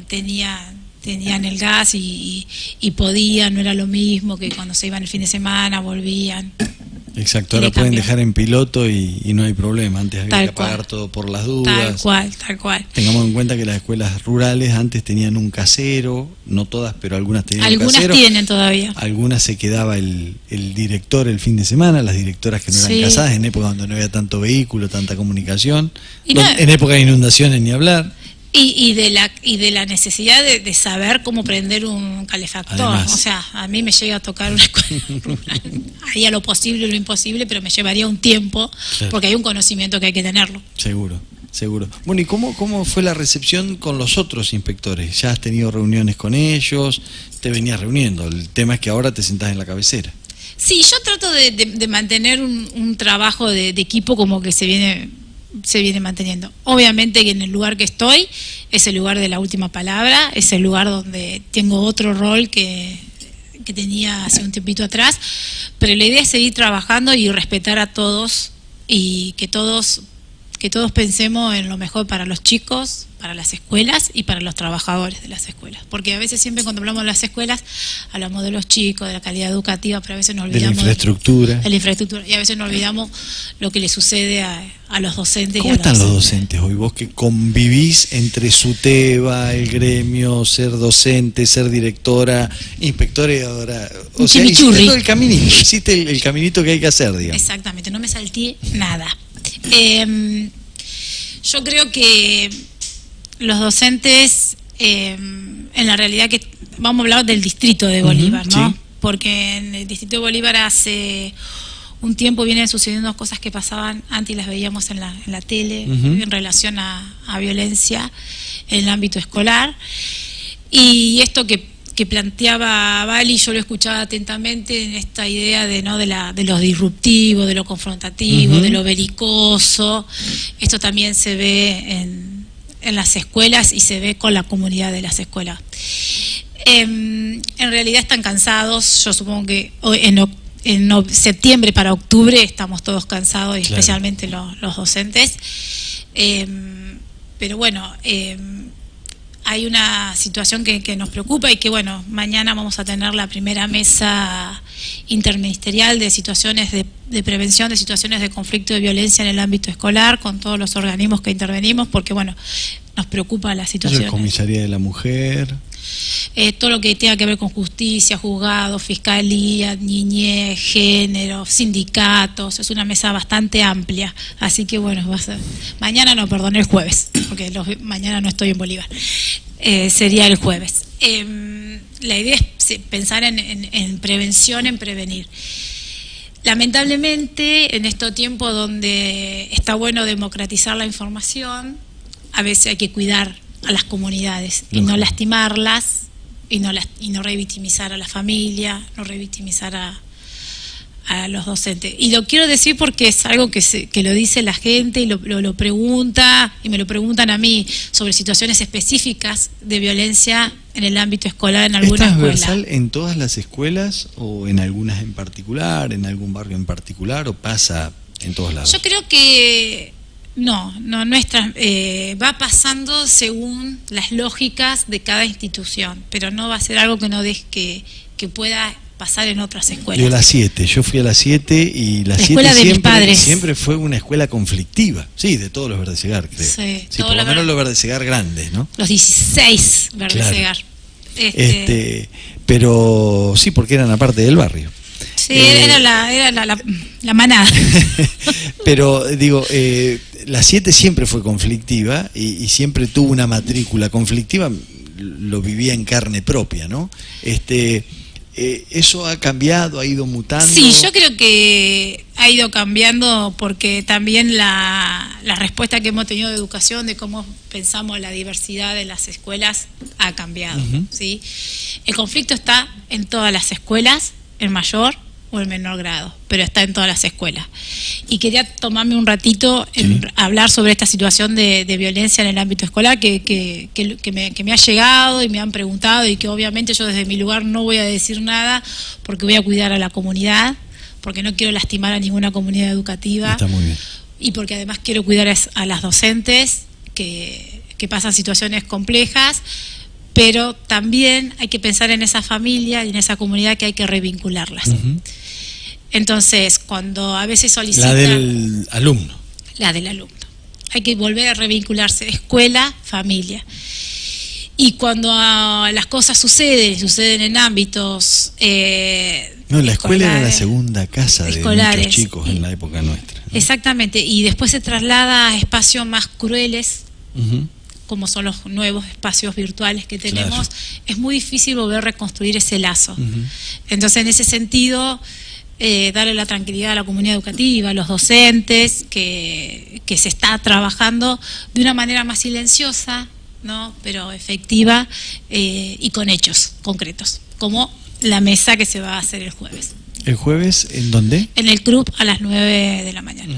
tenían el gas y podían, no era lo mismo que cuando se iban el fin de semana, volvían. Exacto, ahora pueden dejar en piloto y no hay problema. Antes había que pagar todo por las dudas. Tal cual. Tengamos en cuenta que las escuelas rurales antes tenían un casero, no todas, pero algunas tenían un casero. Algunas tienen todavía. Algunas se quedaba el director el fin de semana, las directoras que no eran casadas, en época donde no había tanto vehículo, tanta comunicación, en época de inundaciones ni hablar. Y de la necesidad de saber cómo prender un calefactor. Además, o sea, a mí me llega a tocar una escuela rural. Haría lo posible y lo imposible, pero me llevaría un tiempo, porque hay un conocimiento que hay que tenerlo. Seguro. Bueno, ¿y cómo fue la recepción con los otros inspectores? ¿Ya has tenido reuniones con ellos? ¿Te venías reuniendo? El tema es que ahora te sentás en la cabecera. Sí, yo trato de mantener un trabajo de equipo como que se viene manteniendo. Obviamente que en el lugar que estoy es el lugar de la última palabra, es el lugar donde tengo otro rol que tenía hace un tiempito atrás, pero la idea es seguir trabajando y respetar a todos y que todos pensemos en lo mejor para los chicos, para las escuelas y para los trabajadores de las escuelas. Porque a veces siempre cuando hablamos de las escuelas, hablamos de los chicos, de la calidad educativa, pero a veces nos olvidamos de la infraestructura. Y a veces nos olvidamos lo que le sucede a los docentes. ¿Cómo están los docentes hoy? Vos que convivís entre SUTEBA, el gremio, ser docente, ser directora, inspectora, o sea, hiciste todo el caminito, hiciste el caminito que hay que hacer, digamos. Exactamente, no me salté nada. Yo creo que los docentes, en la realidad que vamos a hablar del distrito de Bolívar, ¿no? Sí. Porque en el distrito de Bolívar hace un tiempo vienen sucediendo cosas que pasaban antes y las veíamos en la tele en relación a violencia en el ámbito escolar. Y esto que planteaba Vali, yo lo escuchaba atentamente en esta idea de lo disruptivo, de lo confrontativo, de lo belicoso. Esto también se ve en las escuelas y se ve con la comunidad de las escuelas. En realidad están cansados, yo supongo que en septiembre para octubre estamos todos cansados, y especialmente los docentes. Pero bueno, hay una situación que nos preocupa y que bueno, mañana vamos a tener la primera mesa interministerial de situaciones de prevención de situaciones de conflicto de violencia en el ámbito escolar con todos los organismos que intervenimos, porque bueno, nos preocupa la situación. La Comisaría de la Mujer. Todo lo que tenga que ver con justicia, juzgados, fiscalía, niñez, género, sindicatos, es una mesa bastante amplia, así que bueno, el jueves, porque mañana no estoy en Bolívar, sería el jueves. La idea es pensar en prevención, en prevenir. Lamentablemente, en estos tiempos donde está bueno democratizar la información, a veces hay que cuidar a las comunidades y no lastimarlas y no revictimizar a la familia, no revictimizar a los docentes. Y lo quiero decir porque es algo que lo dice la gente y lo pregunta, y me lo preguntan a mí sobre situaciones específicas de violencia en el ámbito escolar en alguna escuela. ¿Es transversal en todas las escuelas o en algunas en particular, en algún barrio en particular, o pasa en todos lados? Yo creo que no es va pasando según las lógicas de cada institución, pero no va a ser algo que no deje que pueda pasar en otras escuelas. Yo fui a la 7 y la 7 siempre fue una escuela conflictiva, sí, de todos los Verdesegar, creo. Sí, por lo menos los Verdesegar grandes, ¿no? Los 16 Verdesegar. Pero sí, porque eran aparte del barrio. Sí, era la manada. Pero digo, la 7 siempre fue conflictiva y siempre tuvo una matrícula conflictiva, lo vivía en carne propia, ¿no? ¿Eso ha cambiado, ha ido mutando? Sí, yo creo que ha ido cambiando porque también la respuesta que hemos tenido de educación, de cómo pensamos la diversidad de las escuelas, ha cambiado. ¿Sí? El conflicto está en todas las escuelas, en mayor o en menor grado, pero está en todas las escuelas. Y quería tomarme un ratito en hablar sobre esta situación de violencia en el ámbito escolar que me ha llegado y me han preguntado, y que obviamente yo desde mi lugar no voy a decir nada porque voy a cuidar a la comunidad, porque no quiero lastimar a ninguna comunidad educativa. Está muy bien. Y porque además quiero cuidar a las docentes que pasan situaciones complejas, pero también hay que pensar en esa familia y en esa comunidad, que hay que revincularlas. Entonces, cuando a veces solicitan... La del alumno. La del alumno. Hay que volver a revincularse, escuela, familia. Y cuando las cosas suceden en ámbitos... no, la escuela era la segunda casa de escolares, muchos chicos en la época nuestra, ¿no? Exactamente, y después se traslada a espacios más crueles, como son los nuevos espacios virtuales que tenemos. Claro. Es muy difícil volver a reconstruir ese lazo. Entonces, en ese sentido, darle la tranquilidad a la comunidad educativa, a los docentes, que se está trabajando de una manera más silenciosa, ¿no?, pero efectiva, y con hechos concretos, como la mesa que se va a hacer el jueves. ¿El jueves en dónde? En el club a las 9 de la mañana.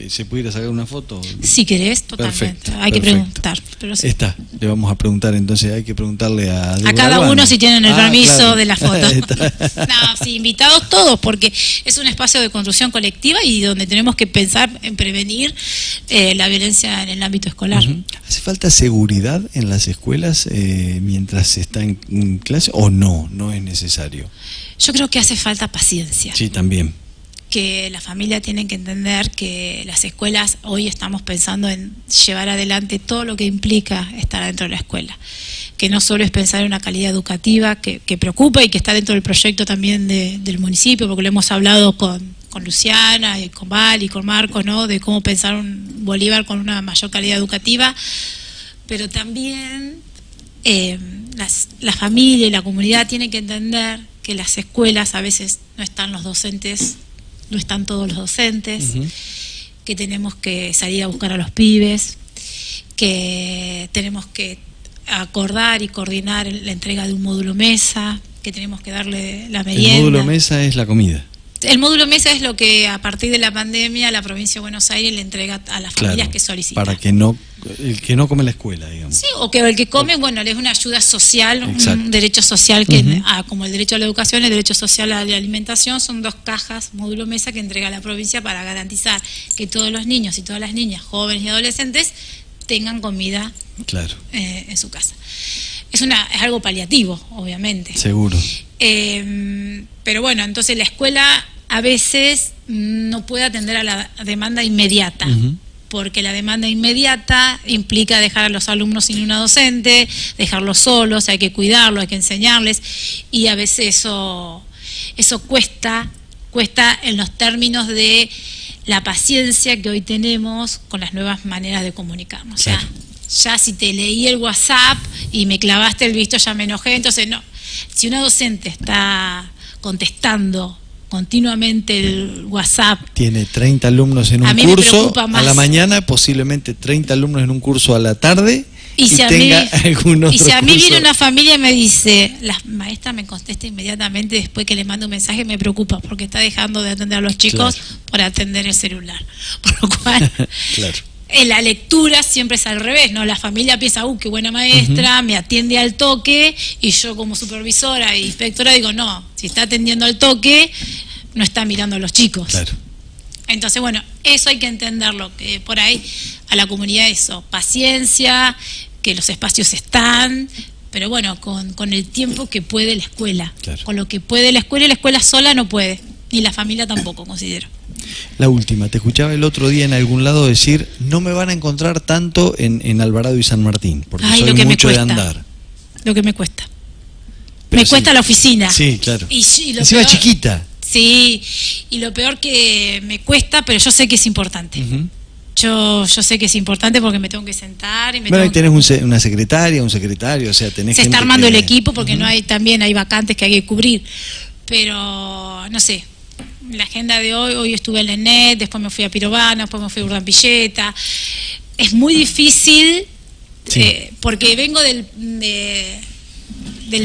¿Se pudiera sacar una foto? Si querés, totalmente. Perfecto, hay que preguntar. Pero sí. Está, le vamos a preguntar entonces, hay que preguntarle a cada uno si tienen el permiso, claro, de la foto. No, sí, invitados todos, porque es un espacio de construcción colectiva y donde tenemos que pensar en prevenir la violencia en el ámbito escolar. ¿Hace falta seguridad en las escuelas mientras se está en clase o no es necesario? Yo creo que hace falta paciencia. Sí, también. Que la familia tiene que entender que las escuelas, hoy estamos pensando en llevar adelante todo lo que implica estar dentro de la escuela, que no solo es pensar en una calidad educativa que preocupa y que está dentro del proyecto también del municipio, porque lo hemos hablado con Luciana y con Val y con Marco, ¿no?, de cómo pensar un Bolívar con una mayor calidad educativa, pero también la familia y la comunidad tienen que entender que las escuelas a veces no están los docentes, no están todos los docentes, que tenemos que salir a buscar a los pibes, que tenemos que acordar y coordinar la entrega de un módulo mesa, que tenemos que darle la merienda. El módulo mesa es la comida. El módulo mesa es lo que a partir de la pandemia la provincia de Buenos Aires le entrega a las familias que solicitan. Para que el que no come en la escuela, digamos. Sí, o que el que come, bueno, le es una ayuda social, un derecho social, que como el derecho a la educación, el derecho social a la alimentación, son 2 cajas, módulo mesa, que entrega la provincia para garantizar que todos los niños y todas las niñas, jóvenes y adolescentes, tengan comida en su casa. Es algo paliativo, obviamente. Seguro. Pero bueno, entonces la escuela a veces no puede atender a la demanda inmediata, porque la demanda inmediata implica dejar a los alumnos sin una docente, dejarlos solos, hay que cuidarlos, hay que enseñarles, y a veces eso cuesta en los términos de la paciencia que hoy tenemos con las nuevas maneras de comunicarnos. Claro. O sea, ya si te leí el WhatsApp y me clavaste el visto, ya me enojé. Entonces, no. Si una docente está contestando continuamente el WhatsApp, tiene 30 alumnos en un curso a la mañana, posiblemente 30 alumnos en un curso a la tarde, y si tenga algún otro si a mí curso. Viene una familia y me dice, la maestra me contesta inmediatamente después que le mando un mensaje, me preocupa porque está dejando de atender a los chicos por atender el celular. Por lo cual, en la lectura siempre es al revés, ¿no? La familia piensa, qué buena maestra, me atiende al toque, y yo como supervisora e inspectora digo, no, si está atendiendo al toque, no está mirando a los chicos. Claro. Entonces, bueno, eso hay que entenderlo, que por ahí a la comunidad eso, paciencia, que los espacios están, pero bueno, con el tiempo que puede la escuela. Claro. Con lo que puede la escuela sola no puede, ni la familia tampoco, considero. La última, te escuchaba el otro día en algún lado decir, no me van a encontrar tanto en Alvarado y San Martín, porque soy mucho de andar. Lo que me cuesta. Pero me cuesta la oficina. Sí, claro. Y lo encima chiquita. Sí, y lo peor que me cuesta, pero yo sé que es importante. Yo sé que es importante porque me tengo que sentar y me Bueno, tengo y tenés una secretaria, un secretario, o sea, tenés se gente está armando que... el equipo porque no hay, también hay vacantes que hay que cubrir. Pero, no sé, la agenda de hoy estuve en la ENET, después me fui a Pirovana, después me fui a Urdampilleta. Es muy difícil porque vengo del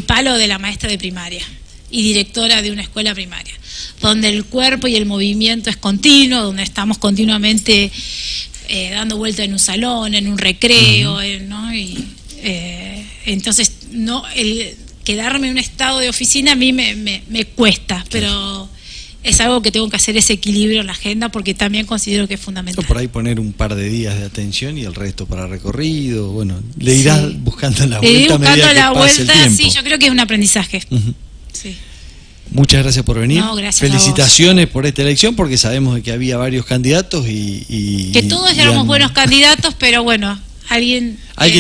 palo de la maestra de primaria y directora de una escuela primaria, donde el cuerpo y el movimiento es continuo, donde estamos continuamente dando vuelta en un salón, en un recreo, ¿no? Entonces, el quedarme en un estado de oficina a mí me cuesta, pero es algo que tengo que hacer, ese equilibrio en la agenda, porque también considero que es fundamental. Por ahí poner un par de días de atención y el resto para recorrido, bueno, le irás buscando la vuelta a medida que pase el tiempo. Sí, yo creo que es un aprendizaje. Sí. Muchas gracias por venir. No, gracias. Felicitaciones por esta elección, porque sabemos de que había varios candidatos que todos éramos buenos candidatos, pero bueno, alguien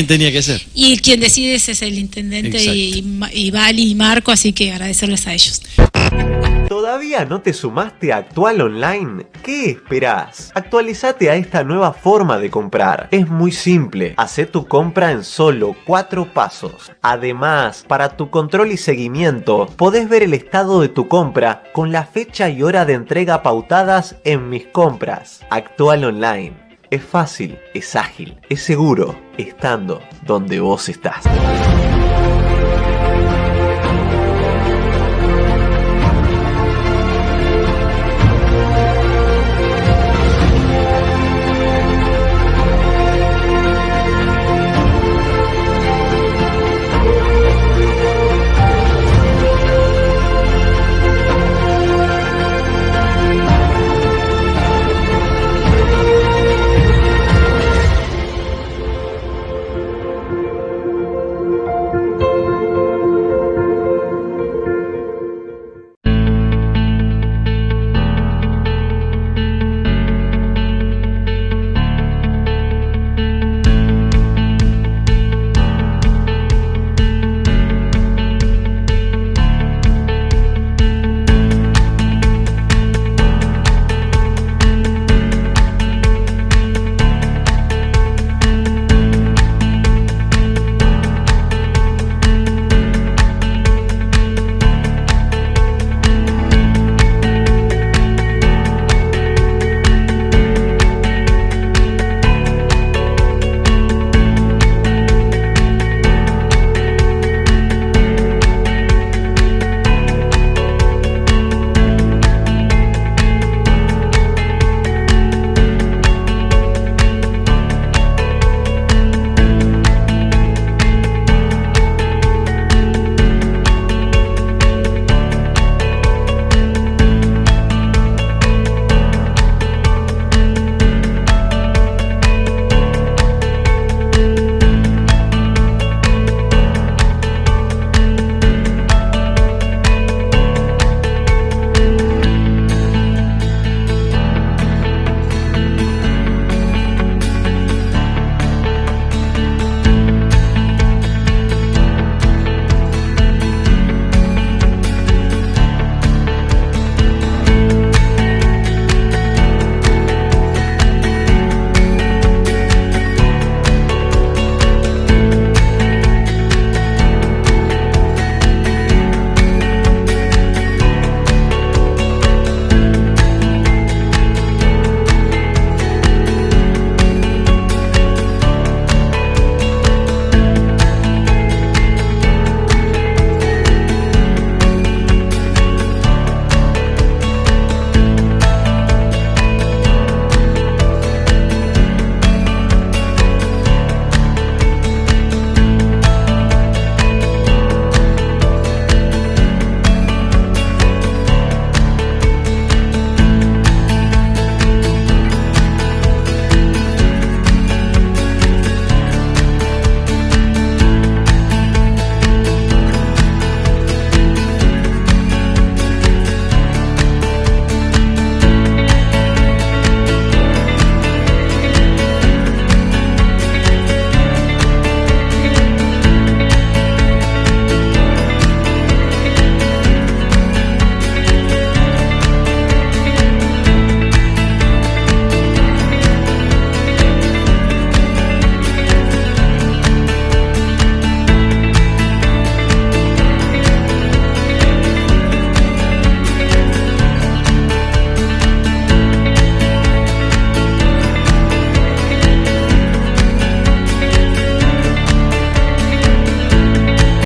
tenía que ser. Y quien decide es el intendente y Vali y Marco, así que agradecerles a ellos. ¿Todavía no te sumaste a Actual Online? ¿Qué esperás? Actualizate a esta nueva forma de comprar. Es muy simple. Hacé tu compra en solo 4 pasos. Además, para tu control y seguimiento, podés ver el estado de tu compra con la fecha y hora de entrega pautadas en Mis Compras. Actual Online. Es fácil, es ágil, es seguro, estando donde vos estás.